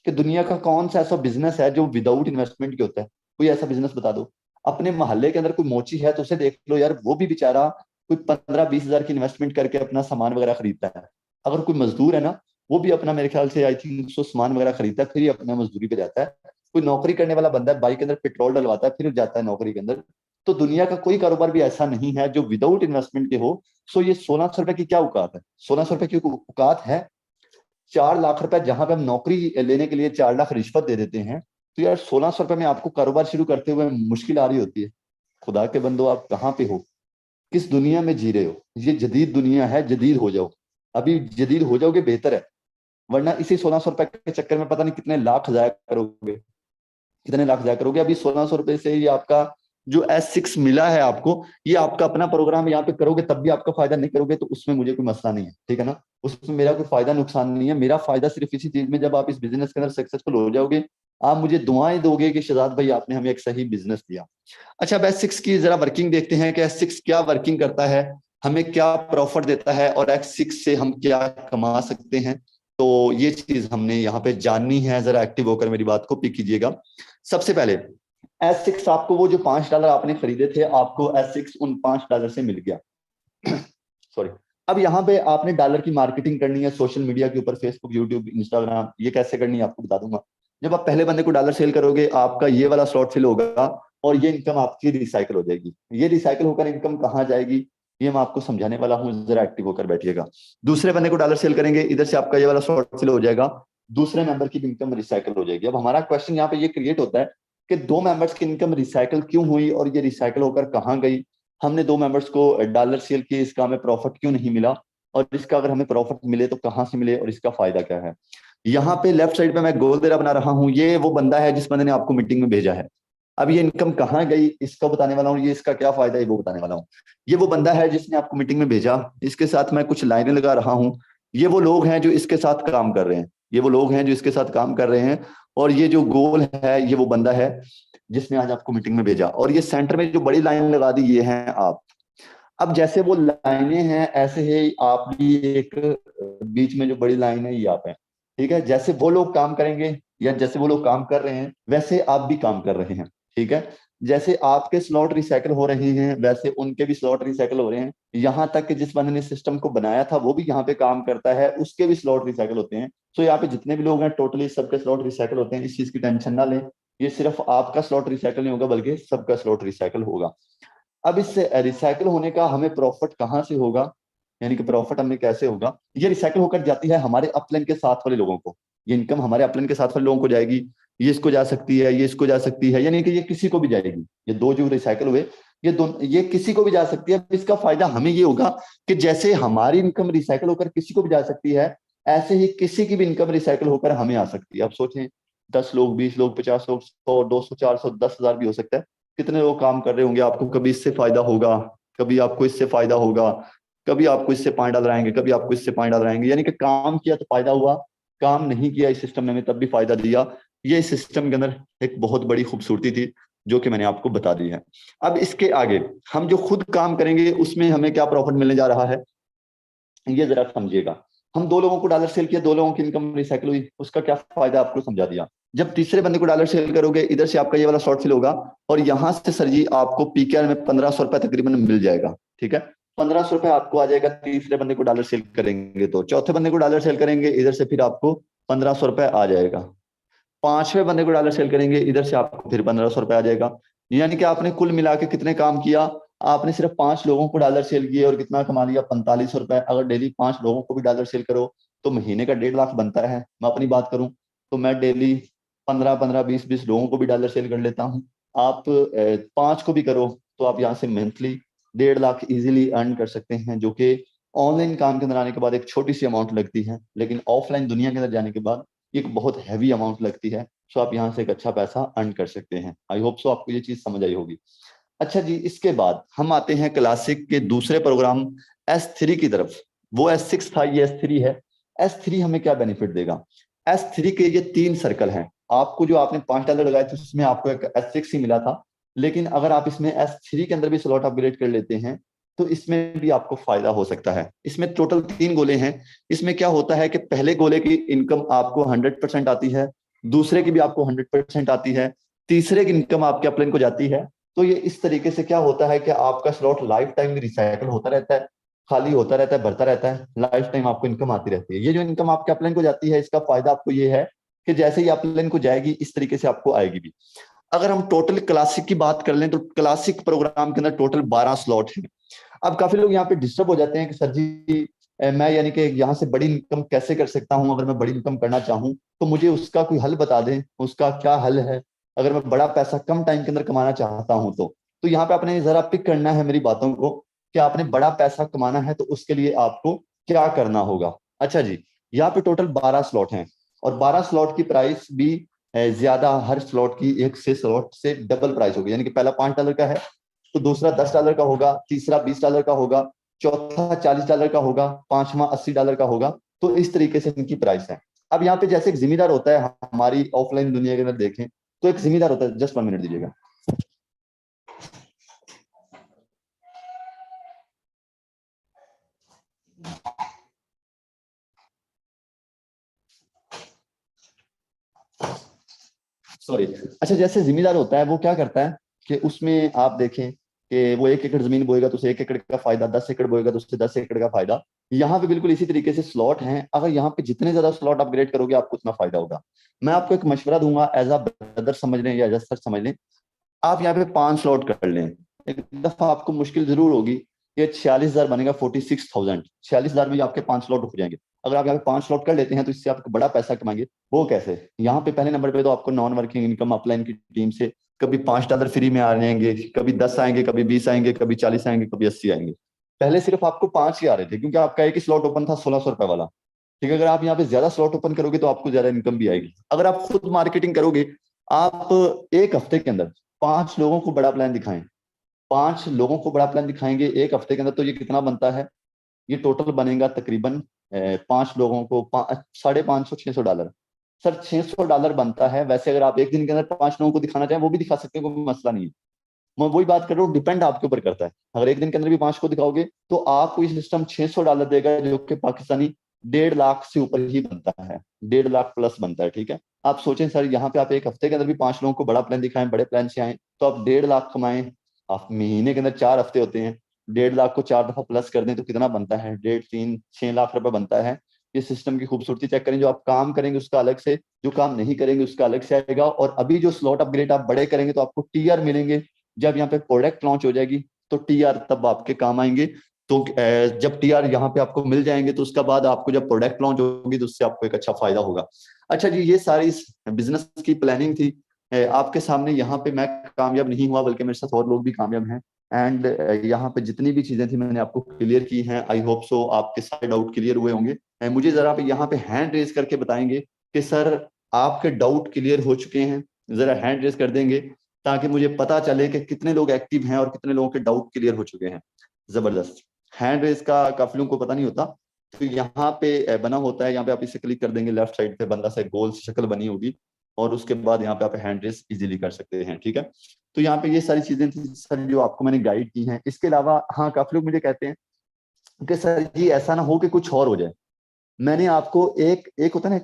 कि दुनिया का कौन सा ऐसा बिजनेस है जो विदाउट इन्वेस्टमेंट के होता है। कोई ऐसा बिजनेस बता दो। अपने मोहल्ले के अंदर कोई मोची है तो उसे देख लो यार, वो भी बेचारा कोई 15-20 हजार की इन्वेस्टमेंट करके अपना सामान वगैरह खरीदता है। अगर कोई मजदूर है ना, वो भी अपना मेरे ख्याल से आई थिंक सो सामान वगैरह खरीदता है, फिर ही अपना मजदूरी पे जाता है। कोई नौकरी करने वाला बंदा है, बाइक के अंदर पेट्रोल डलवाता है फिर जाता है नौकरी के अंदर। तो दुनिया का कोई कारोबार भी ऐसा नहीं है जो विदाउट इन्वेस्टमेंट के हो। सो ये 1600 रुपए की क्या औकात है, 1600 रुपए की औकात है 4 लाख रुपए। जहां पे हम नौकरी लेने के लिए 4 लाख रिश्वत दे देते हैं, तो यार 1600 रुपए में आपको कारोबार शुरू करते हुए मुश्किल आ रही होती है। खुदा के बंदो, आप कहाँ पे हो, किस दुनिया में जी रहे हो। ये जदीद दुनिया है, जदीद हो जाओ। अभी जदीद हो जाओगे बेहतर है, वरना इसी 1600 रुपए के चक्कर में पता नहीं कितने लाख जाया करोगे, कितने लाख जाया करोगे। अभी 1600 रुपए से ये आपका जो S6 मिला है आपको, ये आपका अपना प्रोग्राम यहाँ पे करोगे तब भी आपका फायदा, नहीं करोगे तो उसमें मुझे कोई मसला नहीं है, ठीक है ना। उसमें मेरा कोई फायदा नुकसान नहीं है। मेरा फायदा सिर्फ इसी चीज में, जब आप इस बिजनेस के अंदर सक्सेसफुल हो जाओगे, आप मुझे दुआएं दोगे कि शहजाद भाई आपने हमें एक सही बिजनेस दिया। अच्छा, अब S6 की जरा वर्किंग देखते हैं कि S6 क्या वर्किंग करता है, हमें क्या प्रॉफिट देता है और S6 से हम क्या कमा सकते हैं। तो ये चीज हमने यहाँ पे जाननी है। जरा एक्टिव होकर मेरी बात को पिक कीजिएगा। सबसे पहले S6 आपको, वो जो $5 आपने खरीदे थे, आपको S6 उन $5 से मिल गया। सॉरी। अब यहाँ पे आपने डॉलर की मार्केटिंग करनी है सोशल मीडिया के ऊपर, फेसबुक, यूट्यूब, इंस्टाग्राम। ये कैसे करनी है आपको बता दूंगा। जब आप पहले बंदे को डॉलर सेल करोगे, आपका ये वाला स्लॉट फिल होगा और ये इनकम आपकी रिसाइकल हो जाएगी। ये रिसाइकल होकर इनकम कहाँ जाएगी, ये मैं आपको समझाने वाला हूँ। जरा एक्टिव होकर बैठिएगा। दूसरे बंदे को डॉलर सेल करेंगे, इधर से आपका ये वाला स्लॉट फिल हो जाएगा, दूसरे मेंबर की इनकम रिसाइकल हो जाएगी। अब हमारा क्वेश्चन यहाँ पे ये क्रिएट होता है कि दो मेंबर्स की इनकम रिसाइकल क्यों हुई और ये रिसाइकल होकर कहाँ गई। हमने दो मेंबर्स को डॉलर सेल किए, इसका हमें प्रॉफिट क्यों नहीं मिला, और इसका अगर हमें प्रॉफिट मिले तो कहाँ से मिले और इसका फायदा क्या है। यहाँ पे लेफ्ट साइड पे मैं गोल तेरा बना रहा हूँ, ये वो बंदा है जिस बंदे ने आपको मीटिंग में भेजा है। अब ये इनकम कहाँ गई इसका बताने वाला हूँ, ये इसका क्या फायदा है वो बताने वाला हूँ। ये वो बंदा है जिसने आपको मीटिंग में भेजा, इसके साथ मैं कुछ लाइनें लगा रहा हूँ। ये वो लोग हैं जो इसके साथ काम कर रहे हैं, ये वो लोग हैं जो इसके साथ काम कर रहे हैं। और ये जो गोल है, ये वो बंदा है जिसने आज आपको मीटिंग में भेजा। और ये सेंटर में जो बड़ी लाइन लगा दी, ये हैं आप। अब जैसे वो लाइनें हैं, ऐसे ही आप भी एक बीच में जो बड़ी लाइन है, ये आप हैं, ठीक है। जैसे वो लोग काम करेंगे या जैसे वो लोग काम कर रहे हैं, वैसे आप भी काम कर रहे हैं, ठीक है। जैसे आपके स्लॉट रिसाइकल हो रहे हैं, वैसे उनके भी स्लॉट रिसाइकल हो रहे हैं। यहाँ तक कि जिस बंदे ने सिस्टम को बनाया था वो भी यहाँ पे काम करता है, उसके भी स्लॉट रिसाइकल होते हैं। तो यहाँ पे जितने भी लोग हैं टोटली सबके स्लॉट रिसाइकल होते हैं, इस चीज की टेंशन ना लें। ये सिर्फ आपका स्लॉट रिसाइकल नहीं होगा बल्कि सबका स्लॉट रिसाइकल होगा। अब इस रिसाइकल होने का हमें प्रॉफिट कहाँ से होगा, यानी कि प्रॉफिट हमें कैसे होगा। ये रिसाइकल होकर जाती है हमारे अपलाइन के साथ वाले लोगों को, ये इनकम हमारे अपलाइन के साथ वाले लोगों को जाएगी। ये इसको जा सकती है, ये इसको जा सकती है, यानी कि ये किसी को भी जाएगी। ये दो जो रिसाइकल हुए, ये दोनों, ये किसी को भी जा सकती है। इसका फायदा हमें ये होगा कि जैसे हमारी इनकम रिसाइकल होकर किसी को भी जा सकती है, ऐसे ही किसी की भी इनकम रिसाइकल होकर हमें आ सकती है। अब सोचें, 10 लोग, 20 लोग, 50 लोग, 100, 200, 400, 10,000 भी हो सकता है। कितने लोग काम कर रहे होंगे, आपको कभी इससे फायदा होगा, कभी आपको इससे फायदा होगा, कभी आपको इससे $5 आएंगे, कभी आपको इससे $5 आएंगे। यानी कि काम किया तो फायदा हुआ, काम नहीं किया इस सिस्टम ने हमें तब भी फायदा दिया। ये इस सिस्टम के अंदर एक बहुत बड़ी खूबसूरती थी जो कि मैंने आपको बता दी है। अब इसके आगे हम जो खुद काम करेंगे उसमें हमें क्या प्रॉफिट मिलने जा रहा है, ये जरा समझिएगा। हम दो लोगों को डॉलर सेल किया, दो लोगों की इनकम रिसाइकल हुई, उसका क्या फायदा आपको समझा दिया। जब तीसरे बंदे को डॉलर सेल करोगे, इधर से आपका ये वाला शॉर्ट फिल होगा और यहां से सर जी आपको पीकेआर में 1500 रुपए तकरीबन मिल जाएगा, ठीक है। 1500 रुपए आपको आ जाएगा तीसरे बंदे को डॉलर सेल करेंगे तो। चौथे बंदे को डॉलर सेल करेंगे, इधर से फिर आपको 1500 रुपए आ जाएगा। पांचवें बंदे को डॉलर सेल करेंगे, इधर से आपको फिर 1500 रुपए आ जाएगा। यानी कि आपने कुल मिला के कितने काम किया, आपने सिर्फ 5 लोगों को डॉलर सेल किए और कितना कमा लिया, 4500 रुपए। अगर डेली 5 लोगों को भी डॉलर सेल करो तो महीने का 1.5 लाख बनता है। मैं अपनी बात करूं तो मैं डेली 15-15, 20-20 लोगों को भी डॉलर सेल कर लेता हूं। आप 5 को भी करो तो आप यहाँ से मंथली 1.5 लाख इजीली अर्न कर सकते हैं, जो कि ऑनलाइन काम के अंदर आने के बाद एक छोटी सी अमाउंट लगती है, लेकिन ऑफलाइन दुनिया के अंदर जाने के बाद एक बहुत हैवी अमाउंट लगती है। सो आप यहाँ से एक अच्छा पैसा अर्न कर सकते हैं। आई होप सो आपको ये चीज समझ आई होगी। अच्छा जी, इसके बाद हम आते हैं क्लासिक के दूसरे प्रोग्राम S3 की तरफ। वो S6 था, ये S3 है। S3 हमें क्या बेनिफिट देगा? S3 के ये 3 सर्कल हैं। आपको जो आपने $5 लगाए थे उसमें आपको एक S6 ही मिला था, लेकिन अगर आप इसमें S3 के अंदर भी स्लॉट अपग्रेड कर लेते हैं तो इसमें भी आपको फायदा हो सकता है। इसमें टोटल 3 गोले हैं। इसमें क्या होता है कि पहले गोले की इनकम आपको 100% आती है, दूसरे की भी आपको 100% आती है, तीसरे की इनकम आपके अपलाइन को जाती है। तो ये इस तरीके से क्या होता है कि आपका स्लॉट लाइफ टाइम रिसाइकल होता रहता है, खाली होता रहता है, भरता रहता है, लाइफ टाइम आपको इनकम आती रहती है। ये जो इनकम आपके अपलाइन को जाती है, इसका फायदा आपको ये है कि जैसे ही अपलाइन को जाएगी इस तरीके से आपको आएगी भी। अगर हम टोटल क्लासिक की बात कर लें तो क्लासिक प्रोग्राम के अंदर टोटल 12 स्लॉट हैं। अब काफी लोग यहाँ पे डिस्टर्ब हो जाते हैं कि सर जी मैं यानी कि यहाँ से बड़ी इनकम कैसे कर सकता हूँ? अगर मैं बड़ी इनकम करना चाहूँ तो मुझे उसका कोई हल बता दें, उसका क्या हल है? अगर मैं बड़ा पैसा कम टाइम के अंदर कमाना चाहता हूँ तो यहाँ पे आपने जरा पिक करना है मेरी बातों को कि आपने बड़ा पैसा कमाना है तो उसके लिए आपको क्या करना होगा। अच्छा जी, यहाँ पे टोटल 12 स्लॉट हैं और 12 स्लॉट की प्राइस भी ज्यादा, हर स्लॉट की एक से स्लॉट से डबल प्राइस होगी। यानी कि पहला $5 का है तो दूसरा $10 का होगा, तीसरा $20 का होगा, चौथा $40 का होगा, पांचवा $80 का होगा। तो इस तरीके से इनकी प्राइस है। अब यहाँ पे जैसे एक जिम्मेदार होता है हमारी ऑफलाइन दुनिया के अंदर देखें तो एक जिम्मेदार होता है, जस्ट 1 मिनट दीजिएगा। सॉरी। अच्छा, जैसे जिम्मेदार होता है वो क्या करता है कि उसमें आप देखें कि वो 1 एकड़ जमीन बोएगा तो उसे 1 एकड़ का फायदा, 10 एकड़ बोएगा तो उसे 10 एकड़ का फायदा। यहाँ पे बिल्कुल इसी तरीके से स्लॉट हैं। अगर यहाँ पे जितने ज्यादा स्लॉट अपग्रेड करोगे आपको उतना फायदा होगा। मैं आपको एक मशवरा दूंगा, एज अ ब्रदर समझ लें या एज अ सर समझ लें। आप यहाँ पे 5 स्लॉट कर लें। एक दफा आपको मुश्किल जरूर होगी, ये 46,000 बनेगा, 46,000। 46,000 में आपके 5 स्लॉट हो जाएंगे। अगर आप यहाँ पे 5 स्लॉट कर लेते हैं तो इससे आप बड़ा पैसा कमाएंगे। वो कैसे? यहाँ पे पहले नंबर पे तो आपको नॉन वर्किंग इनकम अपलाइन की टीम से कभी $5 फ्री में आ जाएंगे, कभी 10 आएंगे, कभी 20 आएंगे, कभी 40 आएंगे, कभी 80 आएंगे। पहले सिर्फ आपको 5 ही आ रहे थे क्योंकि आपका एक ही स्लॉट ओपन था 1600 रुपए वाला। ठीक है, अगर आप यहाँ पे ज्यादा स्लॉट ओपन करोगे तो आपको ज्यादा इनकम भी आएगी। अगर आप खुद मार्केटिंग करोगे, आप एक हफ्ते के अंदर 5 लोगों को बड़ा प्लान दिखाएं, 5 लोगों को बड़ा प्लान दिखाएंगे एक हफ्ते के अंदर, तो ये कितना बनता है? ये टोटल बनेगा तकरीबन 5 लोगों को $550, $600। सर $600 बनता है। वैसे अगर आप एक दिन के अंदर 5 लोगों को दिखाना चाहें वो भी दिखा सकते हैं, कोई मसला नहीं है। मैं वही बात कर रहा हूँ, डिपेंड आपके ऊपर करता है। अगर एक दिन के अंदर भी 5 को दिखाओगे तो आपको ये सिस्टम $600 देगा, जो कि पाकिस्तानी 1.5 लाख से ऊपर ही बनता है, 1.5 लाख प्लस बनता है। ठीक है, आप सोचें सर यहाँ पे आप एक हफ्ते के अंदर भी 5 लोगों को बड़ा प्लान दिखाएं, बड़े प्लान से आए तो आप 1.5 लाख कमाएं। आप महीने के अंदर 4 हफ्ते होते हैं, 1.5 लाख को 4 दफा प्लस कर दें तो कितना बनता है? 1.5, 3, 6 लाख रुपए बनता है। ये सिस्टम की खूबसूरती चेक करें, जो आप काम करेंगे उसका अलग से, जो काम नहीं करेंगे उसका अलग से आएगा। और अभी जो स्लॉट अपग्रेड आप बड़े करेंगे तो आपको टीआर मिलेंगे। जब यहाँ पे प्रोडक्ट लॉन्च हो जाएगी तो टीआर तब आपके काम आएंगे। तो जब टीआर यहाँ पे आपको मिल जाएंगे तो उसका बाद आपको जब प्रोडक्ट लॉन्च होगी तो उससे आपको एक अच्छा फायदा होगा। अच्छा जी, ये सारी बिजनेस की प्लानिंग थी। आपके सामने यहाँ पे मैं कामयाब नहीं हुआ, बल्कि मेरे साथ और लोग भी कामयाब हैं। एंड यहाँ पे जितनी भी चीजें थी मैंने आपको क्लियर की हैं। आई होप सो आपके सारे डाउट क्लियर हुए होंगे। मुझे जरा आप यहाँ पे हैंड रेज करके बताएंगे कि सर आपके डाउट क्लियर हो चुके हैं। जरा हैंड रेज कर देंगे ताकि मुझे पता चले कि कितने लोग एक्टिव हैं और कितने लोगों के डाउट क्लियर हो चुके हैं। जबरदस्त। हैंड रेज का काफी लोगों को पता नहीं होता, तो यहाँ पे बना होता है, यहाँ पे आप इसे क्लिक कर देंगे, लेफ्ट साइड पे बंदा सा गोल शक्ल बनी होगी और उसके बाद यहाँ पे आप हैंड रेज इजीली कर सकते हैं। ठीक है, तो यहाँ पे ये सारी चीजें थी सर जो आपको मैंने गाइड की हैं। इसके अलावा हाँ, काफी लोग मुझे कहते हैं कि सर जी ऐसा ना हो कि कुछ और हो जाए। मैंने आपको एक एक होता है ना,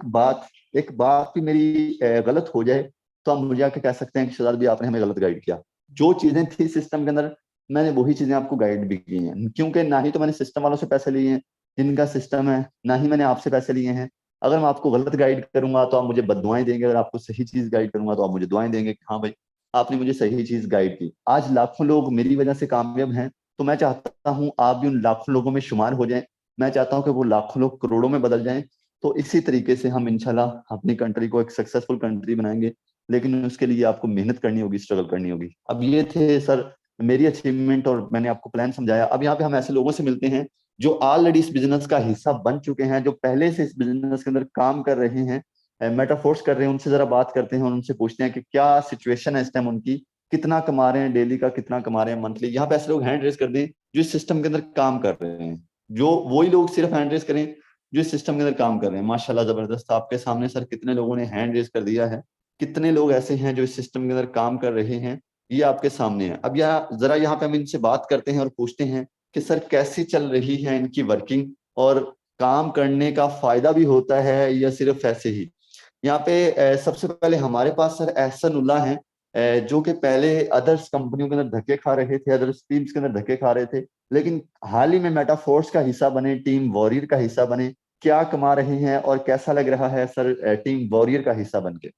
एक बात भी मेरी गलत हो जाए तो आप मुझे आके कह सकते हैं कि शहजाद भी आपने हमें गलत गाइड किया। जो चीजें थी सिस्टम के अंदर मैंने वही चीजें आपको गाइड भी की हैं, क्योंकि ना ही तो मैंने सिस्टम वालों से पैसे लिए हैं जिनका सिस्टम है, ना ही मैंने आपसे पैसे लिए हैं। अगर मैं आपको गलत गाइड करूंगा तो आप मुझे बददुआएं देंगे, अगर आपको सही चीज गाइड करूंगा तो आप मुझे दुआएं देंगे कि हाँ भाई आपने मुझे सही चीज गाइड की। आज लाखों लोग मेरी वजह से कामयाब हैं, तो मैं चाहता हूँ आप भी उन लाखों लोगों में शुमार हो जाएं। मैं चाहता हूँ कि वो लाखों लोग करोड़ों में बदल जाएं। तो इसी तरीके से हम इंशाल्लाह अपनी कंट्री को एक सक्सेसफुल कंट्री बनाएंगे। लेकिन उसके लिए आपको मेहनत करनी होगी, स्ट्रगल करनी होगी। अब ये थे सर मेरी अचीवमेंट, और मैंने आपको प्लान समझाया। अब यहाँ पे हम ऐसे लोगों से मिलते हैं जो ऑलरेडी इस बिजनेस का हिस्सा बन चुके हैं, जो पहले से इस बिजनेस के अंदर काम कर रहे हैं, मेटाफोर्स कर रहे हैं। उनसे जरा बात करते हैं और उनसे पूछते हैं कि क्या सिचुएशन है इस टाइम उनकी, कितना कमा रहे हैं डेली का, कितना कमा रहे हैं मंथली। यहाँ पे ऐसे लोग हैंड रेस कर दें जो इस सिस्टम के अंदर काम कर रहे हैं, जो वही लोग सिर्फ हैंड रेस करें जो इस सिस्टम के अंदर काम कर रहे हैं। माशाल्लाह जबरदस्त, आपके सामने सर कितने लोगों ने हैंड रेस कर दिया है। कितने लोग ऐसे हैं जो इस सिस्टम के अंदर काम कर रहे हैं, ये आपके सामने है। अब जरा यहाँ पे हम इनसे बात करते हैं और पूछते हैं कि सर कैसी चल रही है इनकी वर्किंग, और काम करने का फायदा भी होता है या सिर्फ ऐसे ही। यहाँ पे सबसे पहले हमारे पास सर एहसन उल्लाह हैं, जो कि पहले अदर्स कंपनियों के अंदर धक्के खा रहे थे, अदर्स टीम्स के अंदर धक्के खा रहे थे, लेकिन हाल ही में मेटाफोर्स का हिस्सा बने, टीम वॉरियर का हिस्सा बने। क्या कमा रहे हैं और कैसा लग रहा है सर टीम वॉरियर का हिस्सा बन के?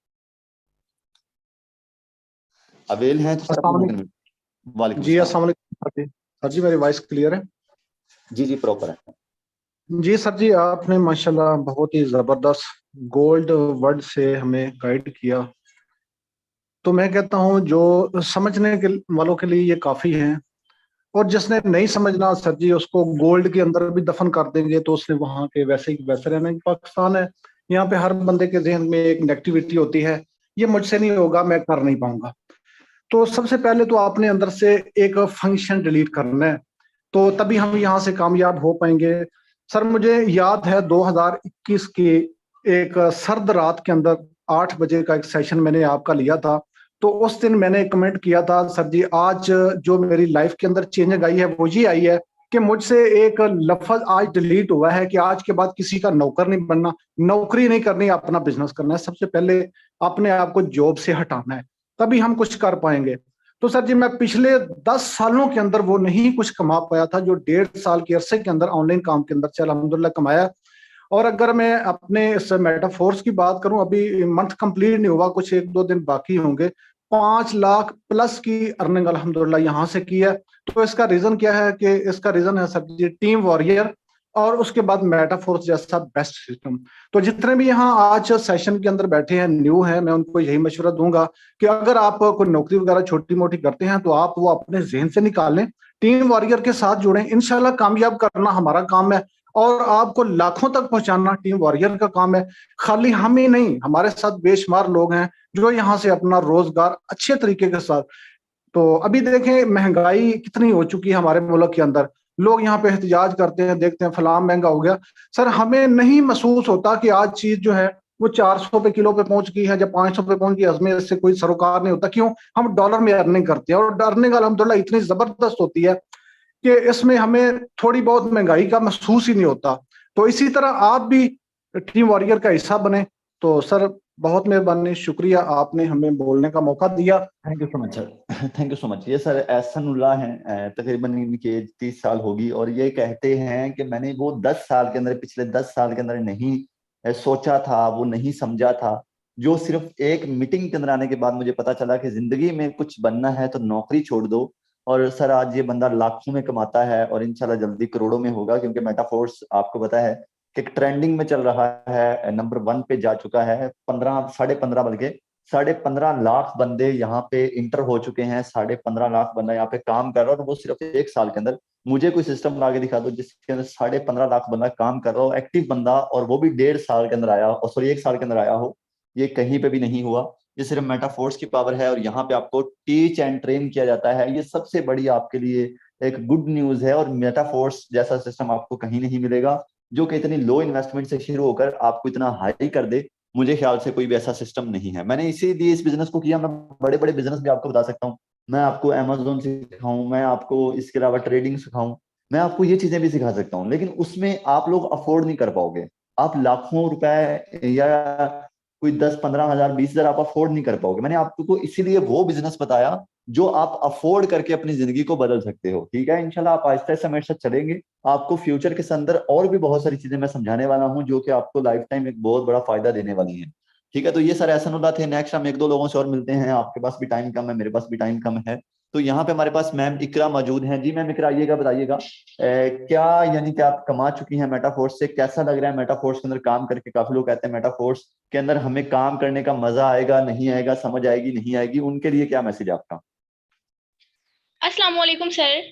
अवेल हैं तो सर अस्सलाम अपना वालेकुम। वालेकुम जी अस्सलाम। अस्सलाम वालेकुम सर जी। सर जी मेरी वॉइस क्लियर है? जी जी प्रॉपर है। जी सर जी, आपने माशाल्लाह बहुत ही जबरदस्त गोल्ड वर्ड से हमें गाइड किया। तो मैं कहता हूँ जो समझने के वालों के लिए ये काफी है, और जिसने नहीं समझना सर जी उसको गोल्ड के अंदर भी दफन कर देंगे तो उसने वहां के वैसे ही वैसे रहना। पाकिस्तान है, यहाँ पे हर बंदे के जहन में एक नेगेटिविटी होती है, ये मुझसे नहीं होगा, मैं कर नहीं पाऊंगा। तो सबसे पहले तो आपने अंदर से एक फंक्शन डिलीट करना है, तो तभी हम यहाँ से कामयाब हो पाएंगे। सर मुझे याद है 2021 की एक सर्द रात के अंदर 8 बजे का एक सेशन मैंने आपका लिया था। तो उस दिन मैंने कमेंट किया था, सर जी आज जो मेरी लाइफ के अंदर चेंज आई है वो ये आई है कि मुझसे एक लफ्ज आज डिलीट हुआ है कि आज के बाद किसी का नौकर नहीं बनना, नौकरी नहीं करनी, अपना बिजनेस करना है। सबसे पहले अपने आप को जॉब से हटाना है, तभी हम कुछ कर पाएंगे। तो सर जी मैं पिछले 10 सालों के अंदर वो नहीं कुछ कमा पाया था जो 1.5 साल के अरसे के अंदर ऑनलाइन काम के अंदर से अल्हम्दुलिल्लाह कमाया। और अगर मैं अपने इस मेटाफोर्स की बात करूं, अभी मंथ कंप्लीट नहीं हुआ, कुछ 1-2 दिन बाकी होंगे, 5 लाख प्लस की अर्निंग अल्हम्दुलिल्लाह यहाँ से की है। तो इसका रीजन क्या है कि इसका रीजन है सर जी टीम वॉरियर, और उसके बाद मेटाफोर्स जैसा बेस्ट सिस्टम। तो जितने भी यहाँ आज सेशन के अंदर बैठे हैं न्यू हैं, मैं उनको यही मशवरा दूंगा कि अगर आप कोई नौकरी वगैरह छोटी मोटी करते हैं तो आप वो अपने जहन से निकालें, टीम वॉरियर के साथ जुड़ें। इंशाल्लाह कामयाब करना हमारा काम है, और आपको लाखों तक पहुंचाना टीम वॉरियर का काम है। खाली हम ही नहीं, हमारे साथ बेशुमार लोग हैं जो यहाँ से अपना रोजगार अच्छे तरीके के साथ। तो अभी देखें महंगाई कितनी हो चुकी है हमारे मुल्क के अंदर, लोग यहाँ पे एहतजाज करते हैं, देखते हैं फलां महंगा हो गया। सर हमें नहीं महसूस होता कि आज चीज जो है वो 400 पे किलो पे पहुंच गई है या 500 पे पहुंच गई, हमें इससे कोई सरोकार नहीं होता। क्यों? हम डॉलर में अर्निंग करते हैं, और अर्निंग अल्हम्दुलिल्लाह इतनी जबरदस्त होती है कि इसमें हमें थोड़ी बहुत महंगाई का महसूस ही नहीं होता। तो इसी तरह आप भी टीम वॉरियर का हिस्सा बने। तो सर बहुत मेहरबानी, शुक्रिया, आपने हमें बोलने का मौका दिया। Thank you so much sir, thank you so much. ये सर एहसन उल्लाह हैं, तकरीबन इनकी एज 30 साल होगी, और ये कहते हैं कि मैंने वो 10 साल के अंदर, पिछले 10 साल के अंदर नहीं सोचा था, वो नहीं समझा था, जो सिर्फ एक मीटिंग के अंदर आने के बाद मुझे पता चला कि जिंदगी में कुछ बनना है तो नौकरी छोड़ दो। और सर आज ये बंदा लाखों में कमाता है और इंशाल्लाह जल्दी करोड़ों में होगा, क्योंकि मेटाफोर्स आपको पता है कि ट्रेंडिंग में चल रहा है, नंबर 1 पे जा चुका है। 15, 15.5 बल्कि 15.5 लाख बंदे यहाँ पे इंटर हो चुके हैं। 15.5 लाख बंदा यहाँ पे काम कर रहा है, और वो सिर्फ 1 साल के अंदर। मुझे कोई सिस्टम ला के दिखा दो जिसके अंदर 15.5 लाख बंदा काम कर रहा हो, एक्टिव बंदा, और वो भी 1.5 साल के अंदर आया हो, सॉरी 1 साल के अंदर आया हो। ये कहीं पे भी नहीं हुआ। ये सिर्फ मेटाफोर्स की पावर है, और यहाँ पे आपको टीच एंड ट्रेन किया जाता है। ये सबसे बड़ी आपके लिए एक गुड न्यूज है, और मेटाफोर्स जैसा सिस्टम आपको कहीं नहीं मिलेगा, जो कि इतनी लो इन्वेस्टमेंट से शुरू होकर आपको इतना हाई कर दे। मुझे ख्याल से कोई भी ऐसा सिस्टम नहीं है। मैंने इसीलिए इस बिजनेस को किया। मैं बड़े बड़े बिजनेस भी आपको बता सकता हूँ, मैं आपको अमेजोन सिखाऊं, मैं आपको इसके अलावा ट्रेडिंग सिखाऊं, मैं आपको ये चीजें भी सिखा सकता हूँ, लेकिन उसमें आप लोग अफोर्ड नहीं कर पाओगे। आप लाखों रुपए या कोई 10-15 हजार 20 हजार आप अफोर्ड नहीं कर पाओगे। मैंने आपको इसीलिए वो बिजनेस बताया जो आप अफोर्ड करके अपनी जिंदगी को बदल सकते हो। ठीक है, इंशाल्लाह आप आहिस्ता आहिस्ता मेरे साथ चलेंगे, आपको फ्यूचर के अंदर और भी बहुत सारी चीजें मैं समझाने वाला हूँ, जो कि आपको लाइफ टाइम एक बहुत बड़ा फायदा देने वाली है। ठीक है, तो ये सर एहसानुल्लाह थे। नेक्स्ट हम एक दो लोगों से और मिलते हैं, आपके पास भी टाइम कम है, मेरे पास भी टाइम कम है। तो यहाँ पे हमारे पास मैम इकरा मौजूद हैं। जी मैम इकरा, आइएगा, बताइएगा क्या यानी कि आप कमा चुकी हैं मेटाफोर्स से, कैसा लग रहा है मेटाफोर्स के अंदर काम करके? काफी लोग कहते हैं मेटाफोर्स के अंदर हमें काम करने का मजा आएगा, नहीं आएगा, समझ आएगी, नहीं आएगी, उनके लिए क्या मैसेज है आपका? अस्सलाम वालेकुम सर।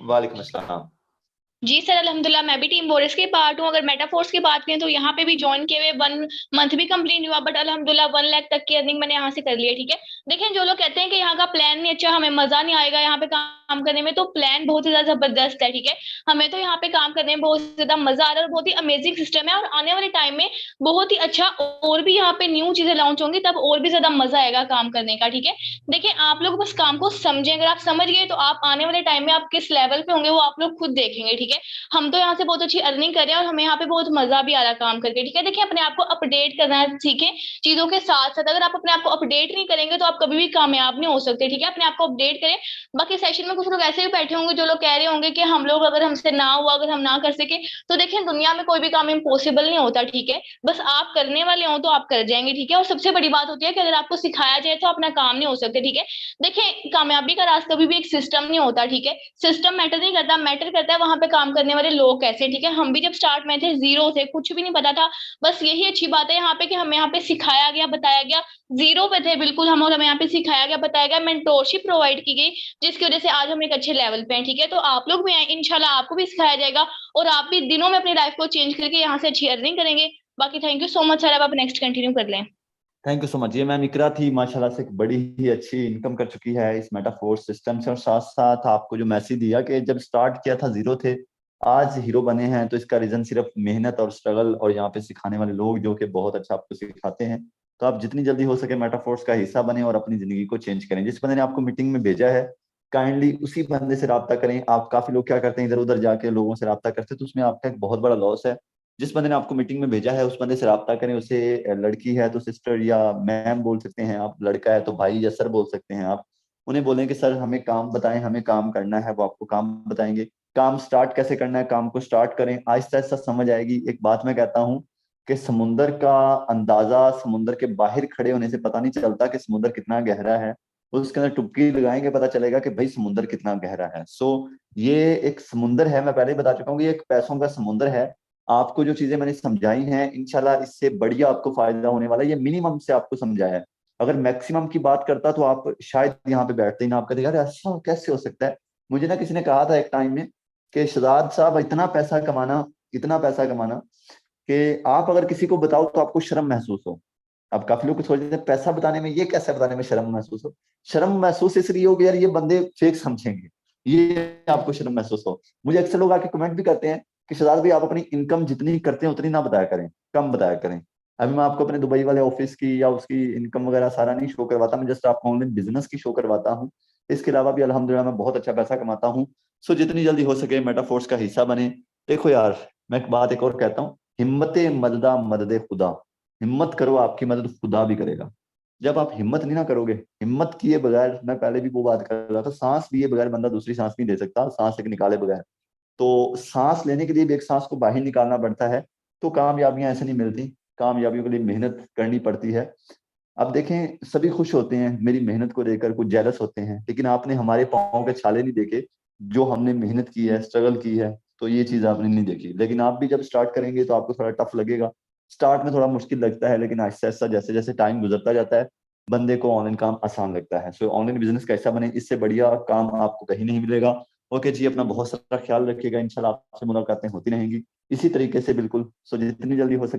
वालेकुम अस्सलाम। जी सर, अल्हम्दुलिल्लाह मैं भी टीम बोरिस की पार्ट हूँ। अगर मेटाफोर्स की बात करें तो यहाँ पे भी ज्वाइन किए हुए 1 मंथ भी कंप्लीट हुआ, बट अल्हम्दुलिल्लाह 1 लाख तक की अर्निंग मैंने यहाँ से कर ली है। ठीक है, देखें जो लोग कहते हैं कि यहाँ का प्लान नहीं अच्छा, हमें मजा नहीं आएगा यहाँ पे काम करने में, तो प्लान बहुत ही ज्यादा जबरदस्त है। ठीक है, हमें तो यहाँ पे काम करने में बहुत ज्यादा मजा आ रहा है और बहुत ही अमेजिंग सिस्टम है, और आने वाले टाइम में बहुत ही अच्छा और भी यहाँ पे न्यू चीजें लॉन्च होंगी, तब और भी ज्यादा मजा आएगा काम करने का। ठीक है, देखिए आप लोग बस काम को समझें, अगर आप समझ गए तो आप आने वाले टाइम में आप किस लेवल पे होंगे वो आप लोग खुद देखेंगे। ठीक है, हम तो यहाँ से बहुत अच्छी अर्निंग कर रहे हैं और हमें यहाँ पे बहुत मजा भी आ रहा है काम करके। ठीक है, देखिए अपने आप को अपडेट करना सीखें चीजों के साथ साथ। अगर आप अपने आप को अपडेट नहीं करेंगे तो आप कभी भी कामयाब नहीं हो सकते। ठीक है, अपने आप को अपडेट करें। बाकी सेशन में कुछ लोग ऐसे भी बैठे होंगे जो लोग कह रहे होंगे कि हम लोग अगर हमसे ना हुआ, अगर हम ना कर सके, तो देखिए दुनिया में कोई भी काम इम्पॉसिबल नहीं होता। ठीक है, बस आप करने वाले हो तो आप कर जाएंगे। ठीक है, और सबसे बड़ी बात होती है कि अगर आपको सिखाया जाए तो अपना काम नहीं हो सकते। ठीक है, देखिए कामयाबी का रास्ता कभी भी एक सिस्टम नहीं होता। ठीक है, सिस्टम मैटर नहीं करता, मैटर करता है वहां पे काम करने वाले लोग कैसे। ठीक है, हम भी जब स्टार्ट में थे जीरो थे, कुछ भी नहीं पता था, बस यही अच्छी बात है यहाँ पे कि हमें यहाँ पे सिखाया गया, बताया गया। जीरो पे थे बिल्कुल हम, और हमें यहाँ पे सिखाया गया, बताया गया, मेंटोरशिप प्रोवाइड की गई, जिसकी वजह से आज हम एक अच्छे लेवल पे हैं। ठीक है, तो आप लोग भी आए, इंशाल्लाह आपको भी सिखाया जाएगा और आप भी दिनों में अपनी लाइफ को चेंज करके यहाँ से अच्छी अर्निंग करेंगे। बाकी thank you so much sir, अब आप नेक्स्ट कंटिन्यू कर लें। Thank you so much. ये मैम इकरा थी, माशाल्लाह से एक बड़ी ही अच्छी इनकम कर चुकी है इस मेटाफोर्स सिस्टम से, और साथ साथ आपको जो मैसेज दिया कि जब स्टार्ट किया था जीरो थे, आज हीरो बने हैं, तो इसका रीजन सिर्फ मेहनत और स्ट्रगल और यहाँ पे सिखाने वाले लोग जो कि बहुत अच्छा आपको सिखाते हैं। तो आप जितनी जल्दी हो सके मेटाफोर्स का हिस्सा बने और अपनी जिंदगी को चेंज करें। जिस बंदे ने आपको मीटिंग में भेजा है, काइंडली उसी बंदे से रब्ता करें। आप काफी लोग क्या करते हैं, इधर उधर जाके लोगों से रब्ता करते हैं, तो उसमें आपका एक बहुत बड़ा लॉस है। जिस बंदे ने आपको मीटिंग में भेजा है उस बंदे से रब्ता करें। उसे लड़की है तो सिस्टर या मैम बोल सकते हैं आप, लड़का है तो भाई या सर बोल सकते हैं आप। उन्हें बोलें कि सर हमें काम बताएं, हमें काम करना है, वो आपको काम बताएंगे। काम स्टार्ट कैसे करना है, काम को स्टार्ट करें, आहिस्ता आहिस्ता समझ आएगी। एक बात मैं कहता हूँ कि समुंदर का अंदाजा समुंदर के बाहर खड़े होने से पता नहीं चलता कि समुंदर कितना गहरा है। उसके अंदर डुबकी लगाएंगे पता चलेगा कि भाई समुंदर कितना गहरा है। सो ये एक समुंदर है, मैं पहले ही बता चुका हूँ, ये एक पैसों का समुंदर है। आपको जो चीजें मैंने समझाई हैं, इंशाल्लाह इससे बढ़िया आपको फायदा होने वाला है। ये मिनिमम से आपको समझाया है। अगर मैक्सिमम की बात करता तो आप शायद यहाँ पे बैठते ही ना। आप कहते यार ऐसा कैसे हो सकता है। मुझे ना किसी ने कहा था एक टाइम में कि शहजाद साहब इतना पैसा कमाना, इतना पैसा कमाना कि आप अगर किसी को बताओ तो आपको शर्म महसूस हो। अब काफी लोग कुछ सोचते हैं पैसा बताने में, ये कैसे बताने में शर्म महसूस हो। शर्म महसूस इसलिए होगी यार ये बंदे फेक समझेंगे, ये आपको शर्म महसूस हो। मुझे अक्सर लोग आके कमेंट भी करते हैं कि शहजाद भाई आप अपनी इनकम जितनी करते हैं उतनी ना बताया करें, कम बताया करें। अभी मैं आपको अपने दुबई वाले ऑफिस की या उसकी इनकम वगैरह सारा नहीं शो करवाता, मैं जस्ट आपको ऑनलाइन बिजनेस की शो करवाता हूँ। इसके अलावा भी अल्हम्दुलिल्लाह मैं बहुत अच्छा पैसा कमाता हूँ। सो जितनी जल्दी हो सके मेटाफोर्स का हिस्सा बने। देखो यार, मैं एक बात एक और कहता हूँ, हिम्मते मददा मददे खुदा। हिम्मत करो, आपकी मदद खुदा भी करेगा। जब आप हिम्मत नहीं ना करोगे, हिम्मत किए बगैर, मैं पहले भी वो बात कर रहा था, सांस लिए बगैर बंदा दूसरी सांस नहीं ले सकता, सांस एक निकाले बगैर। तो सांस लेने के लिए भी एक सांस को बाहर निकालना पड़ता है। तो कामयाबियां ऐसे नहीं मिलती, कामयाबियों के लिए मेहनत करनी पड़ती है। अब देखें, सभी खुश होते हैं मेरी मेहनत को लेकर, कुछ जेलस होते हैं, लेकिन आपने हमारे पाँव के छाले नहीं देखे, जो हमने मेहनत की है, स्ट्रगल की है। तो ये चीज आपने नहीं देखी। लेकिन आप भी जब स्टार्ट करेंगे तो आपको थोड़ा टफ लगेगा। स्टार्ट में थोड़ा मुश्किल लगता है, लेकिन आहिस्ता आहिस्ता जैसे जैसे टाइम गुजरता जाता है, बंदे को ऑनलाइन काम आसान लगता है। सो ऑनलाइन बिजनेस कैसा बने, इससे बढ़िया काम आपको कहीं नहीं मिलेगा। ओके जी, अपना बहुत सारा ख्याल रखिएगा। इंशाल्लाह आपसे मुलाकातें होती रहेंगी इसी तरीके से, बिल्कुल। सो जितनी जल्दी हो सके